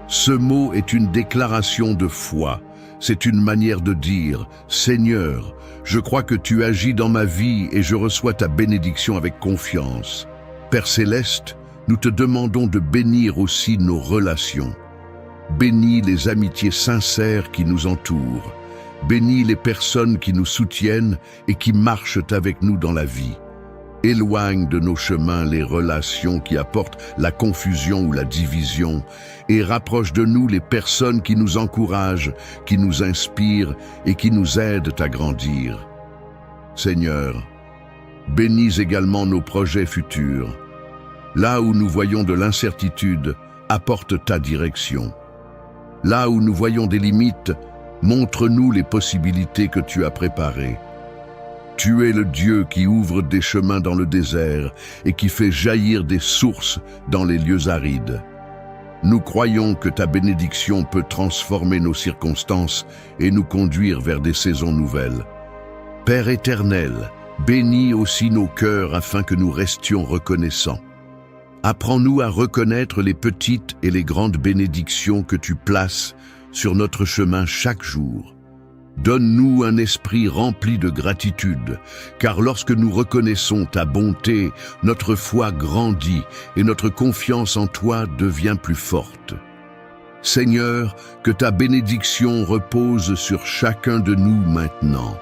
Ce mot est une déclaration de foi. C'est une manière de dire « Seigneur, je crois que tu agis dans ma vie et je reçois ta bénédiction avec confiance. » Père Céleste, nous te demandons de bénir aussi nos relations. Bénis les amitiés sincères qui nous entourent. Bénis les personnes qui nous soutiennent et qui marchent avec nous dans la vie. Éloigne de nos chemins les relations qui apportent la confusion ou la division et rapproche de nous les personnes qui nous encouragent, qui nous inspirent et qui nous aident à grandir. Seigneur, bénis également nos projets futurs. Là où nous voyons de l'incertitude, apporte ta direction. Là où nous voyons des limites, montre-nous les possibilités que tu as préparées. Tu es le Dieu qui ouvre des chemins dans le désert et qui fait jaillir des sources dans les lieux arides. Nous croyons que ta bénédiction peut transformer nos circonstances et nous conduire vers des saisons nouvelles. Père éternel, bénis aussi nos cœurs afin que nous restions reconnaissants. Apprends-nous à reconnaître les petites et les grandes bénédictions que tu places sur notre chemin chaque jour. Donne-nous un esprit rempli de gratitude, car lorsque nous reconnaissons ta bonté, notre foi grandit et notre confiance en toi devient plus forte. Seigneur, que ta bénédiction repose sur chacun de nous maintenant,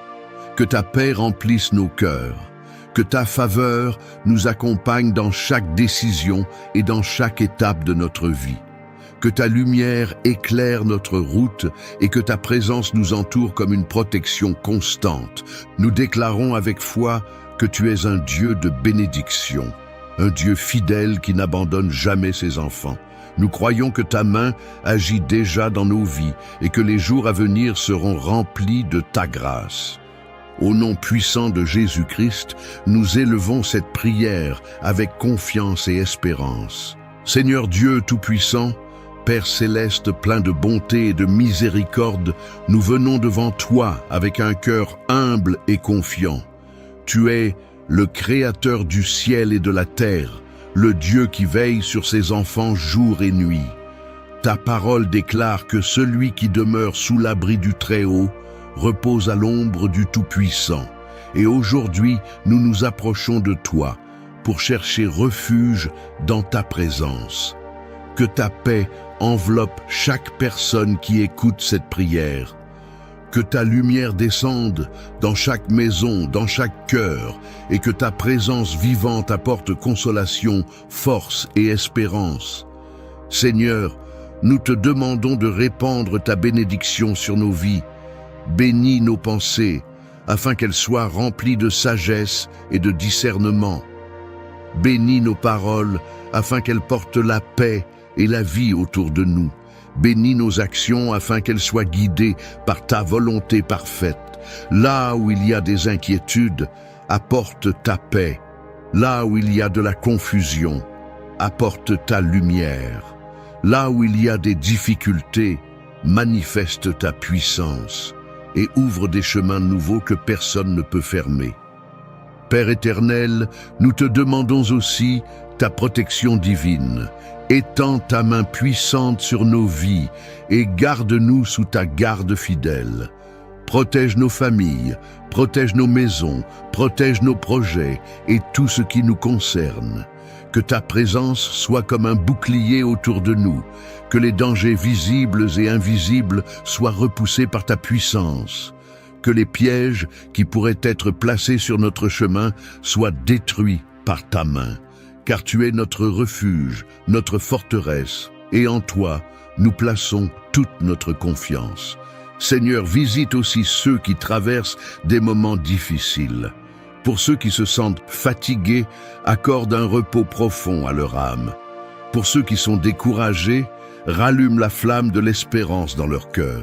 que ta paix remplisse nos cœurs, que ta faveur nous accompagne dans chaque décision et dans chaque étape de notre vie. Que ta lumière éclaire notre route et que ta présence nous entoure comme une protection constante. Nous déclarons avec foi que tu es un Dieu de bénédiction, un Dieu fidèle qui n'abandonne jamais ses enfants. Nous croyons que ta main agit déjà dans nos vies et que les jours à venir seront remplis de ta grâce. Au nom puissant de Jésus-Christ, nous élevons cette prière avec confiance et espérance. Seigneur Dieu Tout-Puissant, Père Céleste plein de bonté et de miséricorde, nous venons devant toi avec un cœur humble et confiant. Tu es le Créateur du ciel et de la terre, le Dieu qui veille sur ses enfants jour et nuit. Ta parole déclare que celui qui demeure sous l'abri du Très-Haut repose à l'ombre du Tout-Puissant. Et aujourd'hui, nous nous approchons de toi pour chercher refuge dans ta présence. Que ta paix enveloppe chaque personne qui écoute cette prière. Que ta lumière descende dans chaque maison, dans chaque cœur, et que ta présence vivante apporte consolation, force et espérance. Seigneur, nous te demandons de répandre ta bénédiction sur nos vies. Bénis nos pensées, afin qu'elles soient remplies de sagesse et de discernement. Bénis nos paroles, afin qu'elles portent la paix et la vie autour de nous. Bénis nos actions afin qu'elles soient guidées par ta volonté parfaite. Là où il y a des inquiétudes, apporte ta paix. Là où il y a de la confusion, apporte ta lumière. Là où il y a des difficultés, manifeste ta puissance et ouvre des chemins nouveaux que personne ne peut fermer. Père éternel, nous te demandons aussi ta protection divine. Étends ta main puissante sur nos vies et garde-nous sous ta garde fidèle. Protège nos familles, protège nos maisons, protège nos projets et tout ce qui nous concerne. Que ta présence soit comme un bouclier autour de nous, que les dangers visibles et invisibles soient repoussés par ta puissance, que les pièges qui pourraient être placés sur notre chemin soient détruits par ta main, car tu es notre refuge, notre forteresse, et en toi, nous plaçons toute notre confiance. Seigneur, visite aussi ceux qui traversent des moments difficiles. Pour ceux qui se sentent fatigués, accorde un repos profond à leur âme. Pour ceux qui sont découragés, rallume la flamme de l'espérance dans leur cœur.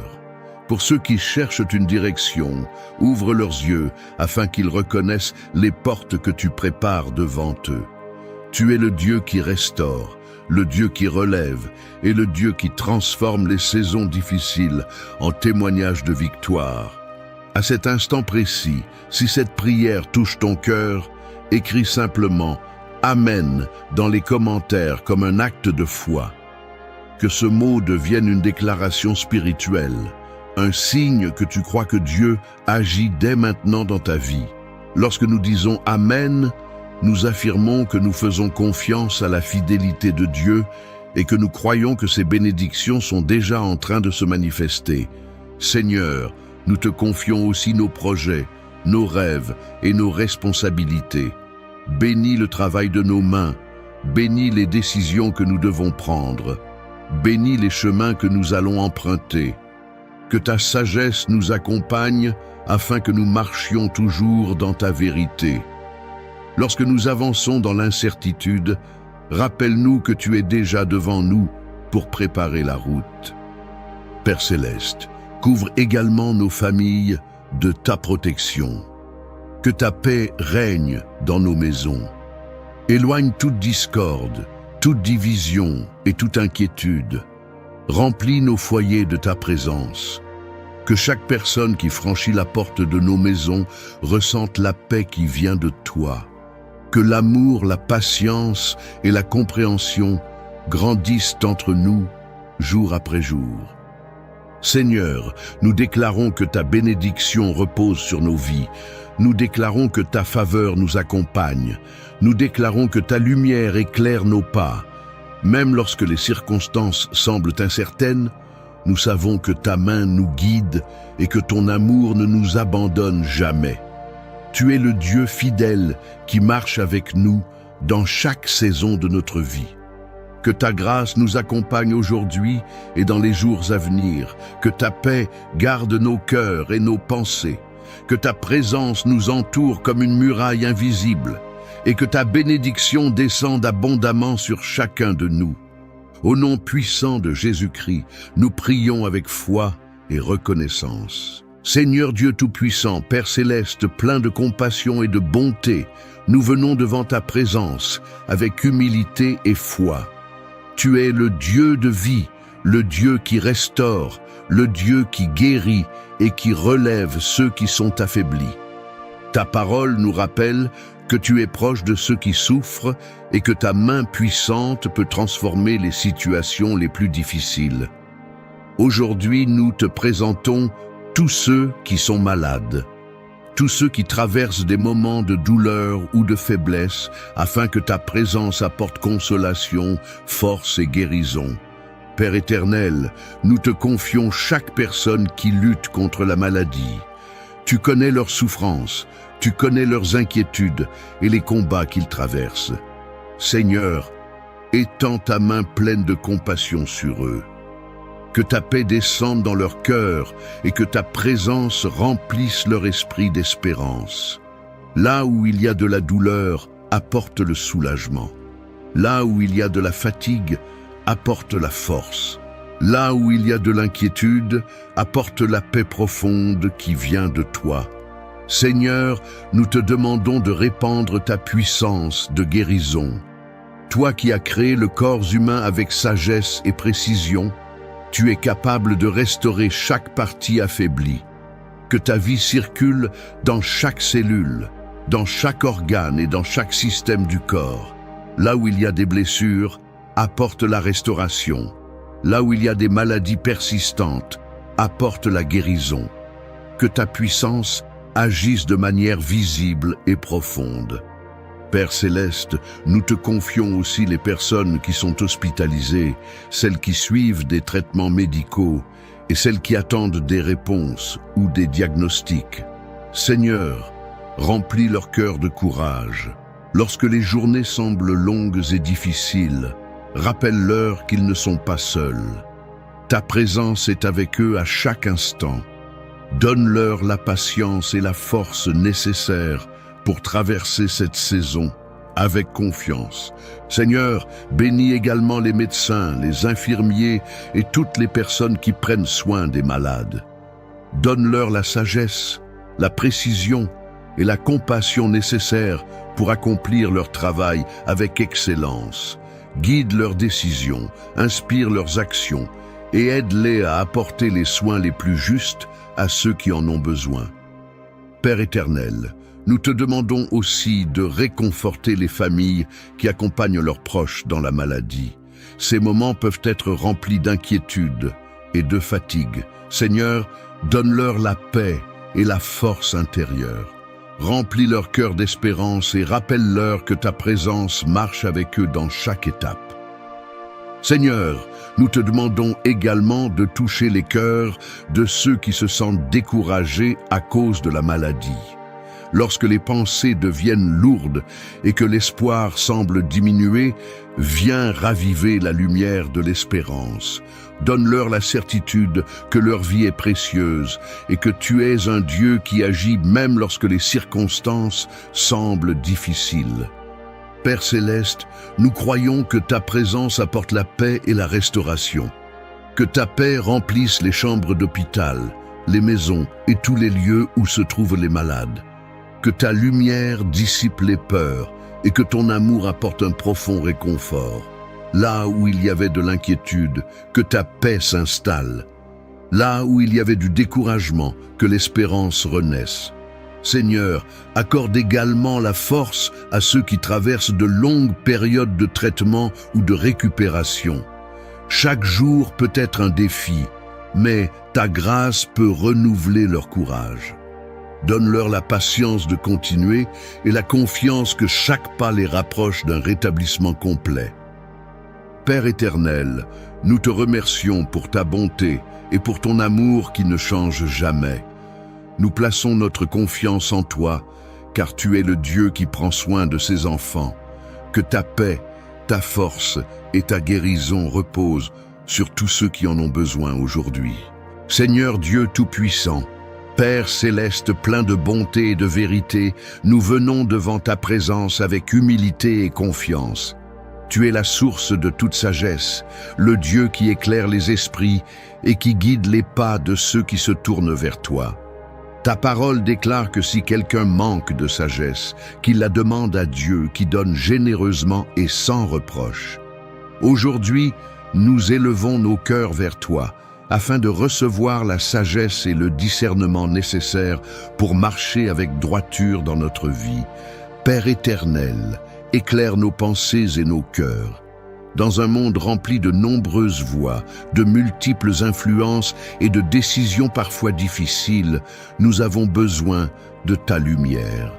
Pour ceux qui cherchent une direction, ouvre leurs yeux afin qu'ils reconnaissent les portes que tu prépares devant eux. Tu es le Dieu qui restaure, le Dieu qui relève et le Dieu qui transforme les saisons difficiles en témoignages de victoire. À cet instant précis, si cette prière touche ton cœur, écris simplement « Amen » dans les commentaires comme un acte de foi. Que ce mot devienne une déclaration spirituelle, un signe que tu crois que Dieu agit dès maintenant dans ta vie. Lorsque nous disons « Amen », nous affirmons que nous faisons confiance à la fidélité de Dieu et que nous croyons que ses bénédictions sont déjà en train de se manifester. Seigneur, nous te confions aussi nos projets, nos rêves et nos responsabilités. Bénis le travail de nos mains, bénis les décisions que nous devons prendre, bénis les chemins que nous allons emprunter. Que ta sagesse nous accompagne afin que nous marchions toujours dans ta vérité. Lorsque nous avançons dans l'incertitude, rappelle-nous que tu es déjà devant nous pour préparer la route. Père céleste, couvre également nos familles de ta protection. Que ta paix règne dans nos maisons. Éloigne toute discorde, toute division et toute inquiétude. Remplis nos foyers de ta présence. Que chaque personne qui franchit la porte de nos maisons ressente la paix qui vient de toi. Que l'amour, la patience et la compréhension grandissent entre nous jour après jour. Seigneur, nous déclarons que ta bénédiction repose sur nos vies. Nous déclarons que ta faveur nous accompagne. Nous déclarons que ta lumière éclaire nos pas. Même lorsque les circonstances semblent incertaines, nous savons que ta main nous guide et que ton amour ne nous abandonne jamais. Tu es le Dieu fidèle qui marche avec nous dans chaque saison de notre vie. Que ta grâce nous accompagne aujourd'hui et dans les jours à venir. Que ta paix garde nos cœurs et nos pensées. Que ta présence nous entoure comme une muraille invisible. Et que ta bénédiction descende abondamment sur chacun de nous. Au nom puissant de Jésus-Christ, nous prions avec foi et reconnaissance. Seigneur Dieu Tout-Puissant, Père Céleste, plein de compassion et de bonté, nous venons devant ta présence avec humilité et foi. Tu es le Dieu de vie, le Dieu qui restaure, le Dieu qui guérit et qui relève ceux qui sont affaiblis. Ta parole nous rappelle que tu es proche de ceux qui souffrent et que ta main puissante peut transformer les situations les plus difficiles. Aujourd'hui, nous te présentons tous ceux qui sont malades, tous ceux qui traversent des moments de douleur ou de faiblesse, afin que ta présence apporte consolation, force et guérison. Père éternel, nous te confions chaque personne qui lutte contre la maladie. Tu connais leurs souffrances, tu connais leurs inquiétudes et les combats qu'ils traversent. Seigneur, étends ta main pleine de compassion sur eux. Que ta paix descende dans leur cœur et que ta présence remplisse leur esprit d'espérance. Là où il y a de la douleur, apporte le soulagement. Là où il y a de la fatigue, apporte la force. Là où il y a de l'inquiétude, apporte la paix profonde qui vient de toi. Seigneur, nous te demandons de répandre ta puissance de guérison. Toi qui as créé le corps humain avec sagesse et précision, tu es capable de restaurer chaque partie affaiblie. Que ta vie circule dans chaque cellule, dans chaque organe et dans chaque système du corps. Là où il y a des blessures, apporte la restauration. Là où il y a des maladies persistantes, apporte la guérison. Que ta puissance agisse de manière visible et profonde. Père Céleste, nous te confions aussi les personnes qui sont hospitalisées, celles qui suivent des traitements médicaux et celles qui attendent des réponses ou des diagnostics. Seigneur, remplis leur cœur de courage. Lorsque les journées semblent longues et difficiles, rappelle-leur qu'ils ne sont pas seuls. Ta présence est avec eux à chaque instant. Donne-leur la patience et la force nécessaires pour traverser cette saison avec confiance. Seigneur, bénis également les médecins, les infirmiers et toutes les personnes qui prennent soin des malades. Donne-leur la sagesse, la précision et la compassion nécessaires pour accomplir leur travail avec excellence. Guide leurs décisions, inspire leurs actions et aide-les à apporter les soins les plus justes à ceux qui en ont besoin. Père éternel, nous te demandons aussi de réconforter les familles qui accompagnent leurs proches dans la maladie. Ces moments peuvent être remplis d'inquiétude et de fatigue. Seigneur, donne-leur la paix et la force intérieure. Remplis leur cœur d'espérance et rappelle-leur que ta présence marche avec eux dans chaque étape. Seigneur, nous te demandons également de toucher les cœurs de ceux qui se sentent découragés à cause de la maladie. Lorsque les pensées deviennent lourdes et que l'espoir semble diminuer, viens raviver la lumière de l'espérance. Donne-leur la certitude que leur vie est précieuse et que tu es un Dieu qui agit même lorsque les circonstances semblent difficiles. Père Céleste, nous croyons que ta présence apporte la paix et la restauration. Que ta paix remplisse les chambres d'hôpital, les maisons et tous les lieux où se trouvent les malades. Que ta lumière dissipe les peurs et que ton amour apporte un profond réconfort. Là où il y avait de l'inquiétude, que ta paix s'installe. Là où il y avait du découragement, que l'espérance renaisse. Seigneur, accorde également la force à ceux qui traversent de longues périodes de traitement ou de récupération. Chaque jour peut être un défi, mais ta grâce peut renouveler leur courage. Donne-leur la patience de continuer et la confiance que chaque pas les rapproche d'un rétablissement complet. Père éternel, nous te remercions pour ta bonté et pour ton amour qui ne change jamais. Nous plaçons notre confiance en toi, car tu es le Dieu qui prend soin de ses enfants. Que ta paix, ta force et ta guérison reposent sur tous ceux qui en ont besoin aujourd'hui. Seigneur Dieu Tout-Puissant, Père Céleste plein de bonté et de vérité, nous venons devant ta présence avec humilité et confiance. Tu es la source de toute sagesse, le Dieu qui éclaire les esprits et qui guide les pas de ceux qui se tournent vers toi. Ta parole déclare que si quelqu'un manque de sagesse, qu'il la demande à Dieu qui donne généreusement et sans reproche. Aujourd'hui, nous élevons nos cœurs vers toi, afin de recevoir la sagesse et le discernement nécessaires pour marcher avec droiture dans notre vie. Père éternel, éclaire nos pensées et nos cœurs. Dans un monde rempli de nombreuses voix, de multiples influences et de décisions parfois difficiles, nous avons besoin de ta lumière.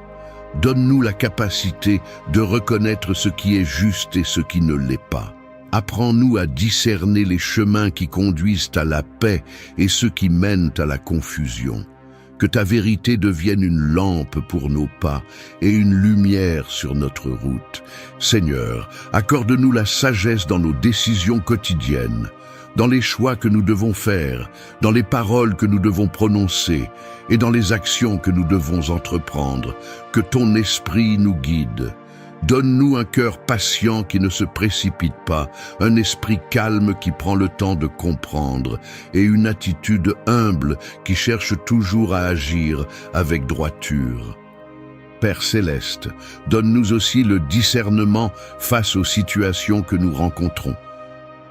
Donne-nous la capacité de reconnaître ce qui est juste et ce qui ne l'est pas. Apprends-nous à discerner les chemins qui conduisent à la paix et ceux qui mènent à la confusion. Que ta vérité devienne une lampe pour nos pas et une lumière sur notre route. Seigneur, accorde-nous la sagesse dans nos décisions quotidiennes, dans les choix que nous devons faire, dans les paroles que nous devons prononcer et dans les actions que nous devons entreprendre. Que ton esprit nous guide. Donne-nous un cœur patient qui ne se précipite pas, un esprit calme qui prend le temps de comprendre et une attitude humble qui cherche toujours à agir avec droiture. Père céleste, donne-nous aussi le discernement face aux situations que nous rencontrons.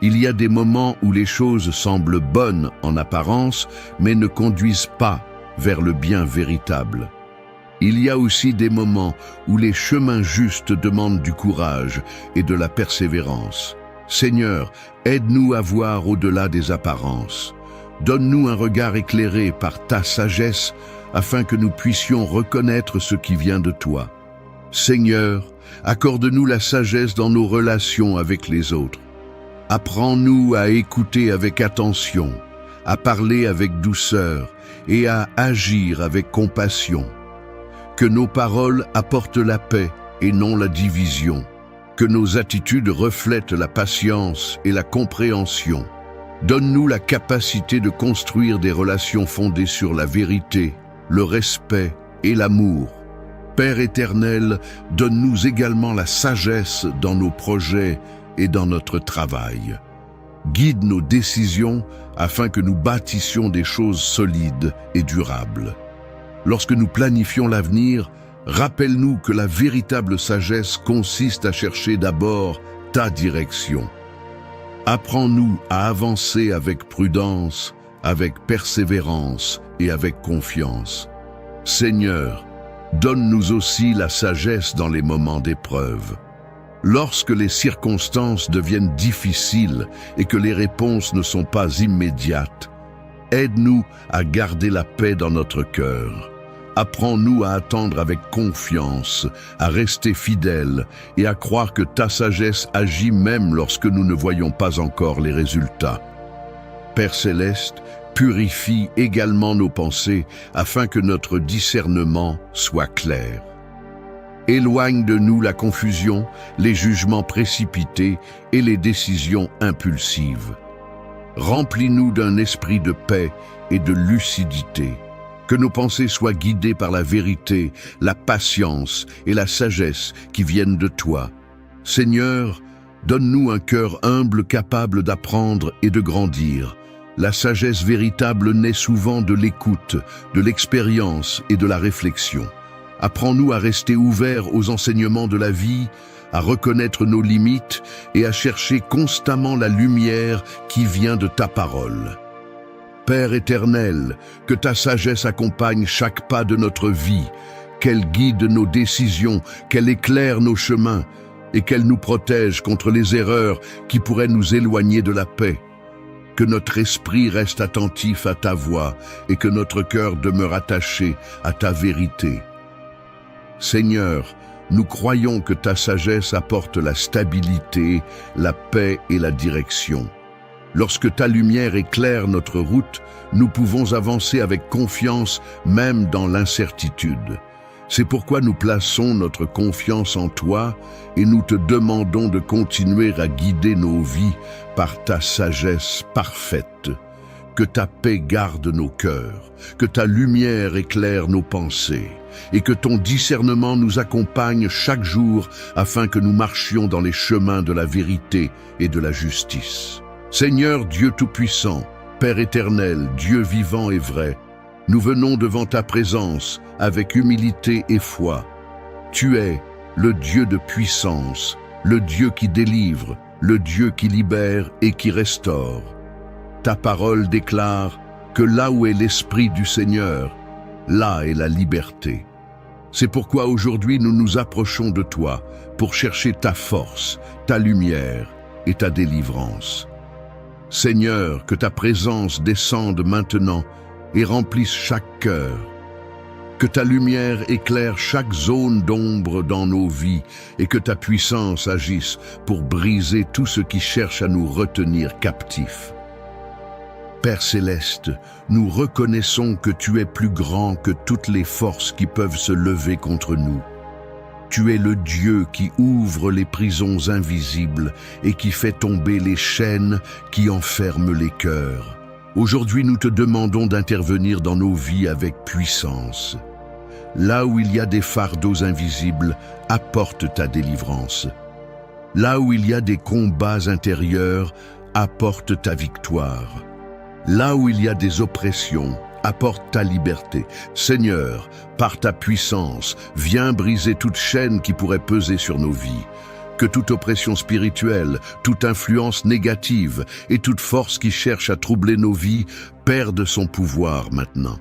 Il y a des moments où les choses semblent bonnes en apparence, mais ne conduisent pas vers le bien véritable. Il y a aussi des moments où les chemins justes demandent du courage et de la persévérance. Seigneur, aide-nous à voir au-delà des apparences. Donne-nous un regard éclairé par ta sagesse afin que nous puissions reconnaître ce qui vient de toi. Seigneur, accorde-nous la sagesse dans nos relations avec les autres. Apprends-nous à écouter avec attention, à parler avec douceur et à agir avec compassion. Que nos paroles apportent la paix et non la division. Que nos attitudes reflètent la patience et la compréhension. Donne-nous la capacité de construire des relations fondées sur la vérité, le respect et l'amour. Père éternel, donne-nous également la sagesse dans nos projets et dans notre travail. Guide nos décisions afin que nous bâtissions des choses solides et durables. Lorsque nous planifions l'avenir, rappelle-nous que la véritable sagesse consiste à chercher d'abord ta direction. Apprends-nous à avancer avec prudence, avec persévérance et avec confiance. Seigneur, donne-nous aussi la sagesse dans les moments d'épreuve. Lorsque les circonstances deviennent difficiles et que les réponses ne sont pas immédiates, aide-nous à garder la paix dans notre cœur. Apprends-nous à attendre avec confiance, à rester fidèles et à croire que ta sagesse agit même lorsque nous ne voyons pas encore les résultats. Père céleste, purifie également nos pensées afin que notre discernement soit clair. Éloigne de nous la confusion, les jugements précipités et les décisions impulsives. Remplis-nous d'un esprit de paix et de lucidité. Que nos pensées soient guidées par la vérité, la patience et la sagesse qui viennent de toi. Seigneur, donne-nous un cœur humble capable d'apprendre et de grandir. La sagesse véritable naît souvent de l'écoute, de l'expérience et de la réflexion. Apprends-nous à rester ouverts aux enseignements de la vie, à reconnaître nos limites et à chercher constamment la lumière qui vient de ta parole. Père éternel, que ta sagesse accompagne chaque pas de notre vie, qu'elle guide nos décisions, qu'elle éclaire nos chemins et qu'elle nous protège contre les erreurs qui pourraient nous éloigner de la paix. Que notre esprit reste attentif à ta voix et que notre cœur demeure attaché à ta vérité. Seigneur, nous croyons que ta sagesse apporte la stabilité, la paix et la direction. Lorsque ta lumière éclaire notre route, nous pouvons avancer avec confiance même dans l'incertitude. C'est pourquoi nous plaçons notre confiance en toi et nous te demandons de continuer à guider nos vies par ta sagesse parfaite. Que ta paix garde nos cœurs, que ta lumière éclaire nos pensées et que ton discernement nous accompagne chaque jour afin que nous marchions dans les chemins de la vérité et de la justice. Seigneur Dieu Tout-Puissant, Père éternel, Dieu vivant et vrai, nous venons devant ta présence avec humilité et foi. Tu es le Dieu de puissance, le Dieu qui délivre, le Dieu qui libère et qui restaure. Ta parole déclare que là où est l'Esprit du Seigneur, là est la liberté. C'est pourquoi aujourd'hui nous nous approchons de toi pour chercher ta force, ta lumière et ta délivrance. Seigneur, que ta présence descende maintenant et remplisse chaque cœur. Que ta lumière éclaire chaque zone d'ombre dans nos vies et que ta puissance agisse pour briser tout ce qui cherche à nous retenir captifs. Père céleste, nous reconnaissons que tu es plus grand que toutes les forces qui peuvent se lever contre nous. Tu es le Dieu qui ouvre les prisons invisibles et qui fait tomber les chaînes qui enferment les cœurs. Aujourd'hui, nous te demandons d'intervenir dans nos vies avec puissance. Là où il y a des fardeaux invisibles, apporte ta délivrance. Là où il y a des combats intérieurs, apporte ta victoire. Là où il y a des oppressions, apporte ta liberté. Seigneur, par ta puissance, viens briser toute chaîne qui pourrait peser sur nos vies. Que toute oppression spirituelle, toute influence négative et toute force qui cherche à troubler nos vies perdent son pouvoir maintenant.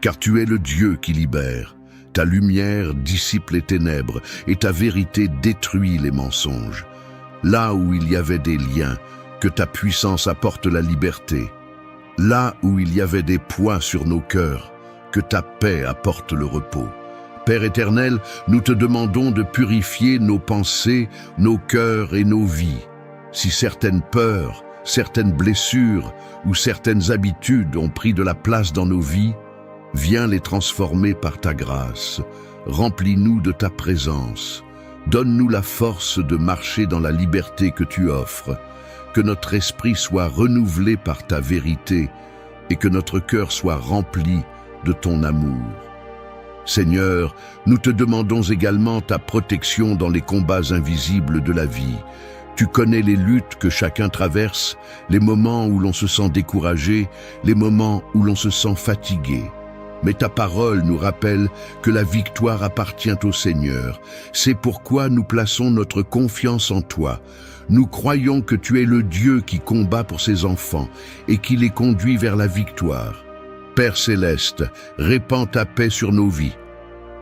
Car tu es le Dieu qui libère. Ta lumière dissipe les ténèbres et ta vérité détruit les mensonges. Là où il y avait des liens, que ta puissance apporte la liberté. Là où il y avait des poids sur nos cœurs, que ta paix apporte le repos. Père éternel, nous te demandons de purifier nos pensées, nos cœurs et nos vies. Si certaines peurs, certaines blessures ou certaines habitudes ont pris de la place dans nos vies, viens les transformer par ta grâce. Remplis-nous de ta présence. Donne-nous la force de marcher dans la liberté que tu offres. Que notre esprit soit renouvelé par ta vérité et que notre cœur soit rempli de ton amour. Seigneur, nous te demandons également ta protection dans les combats invisibles de la vie. Tu connais les luttes que chacun traverse, les moments où l'on se sent découragé, les moments où l'on se sent fatigué. Mais ta parole nous rappelle que la victoire appartient au Seigneur. C'est pourquoi nous plaçons notre confiance en toi. Nous croyons que tu es le Dieu qui combat pour ses enfants et qui les conduit vers la victoire. Père céleste, répands ta paix sur nos vies.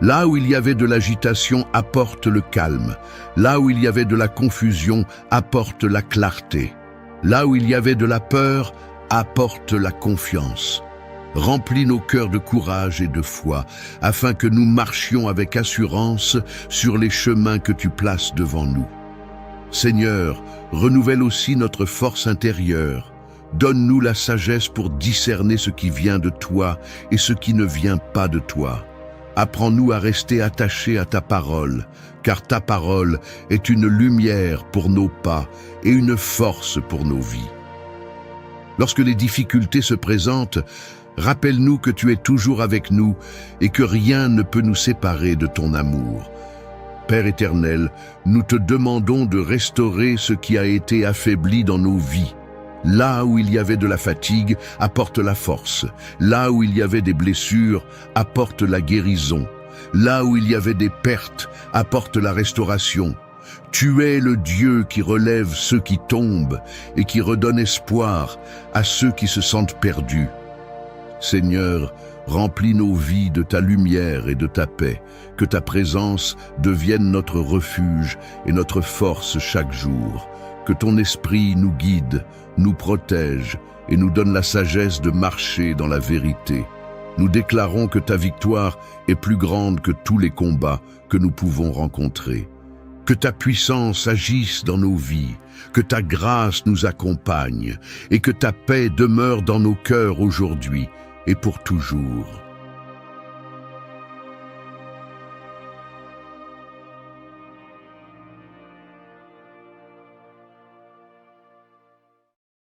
Là où il y avait de l'agitation, apporte le calme. Là où il y avait de la confusion, apporte la clarté. Là où il y avait de la peur, apporte la confiance. Remplis nos cœurs de courage et de foi, afin que nous marchions avec assurance sur les chemins que tu places devant nous. Seigneur, renouvelle aussi notre force intérieure. Donne-nous la sagesse pour discerner ce qui vient de toi et ce qui ne vient pas de toi. Apprends-nous à rester attachés à ta parole, car ta parole est une lumière pour nos pas et une force pour nos vies. Lorsque les difficultés se présentent, rappelle-nous que tu es toujours avec nous et que rien ne peut nous séparer de ton amour. Père éternel, nous te demandons de restaurer ce qui a été affaibli dans nos vies. Là où il y avait de la fatigue, apporte la force. Là où il y avait des blessures, apporte la guérison. Là où il y avait des pertes, apporte la restauration. Tu es le Dieu qui relève ceux qui tombent et qui redonne espoir à ceux qui se sentent perdus. Seigneur, remplis nos vies de ta lumière et de ta paix, que ta présence devienne notre refuge et notre force chaque jour. Que ton esprit nous guide, nous protège et nous donne la sagesse de marcher dans la vérité. Nous déclarons que ta victoire est plus grande que tous les combats que nous pouvons rencontrer. Que ta puissance agisse dans nos vies, que ta grâce nous accompagne et que ta paix demeure dans nos cœurs aujourd'hui et pour toujours.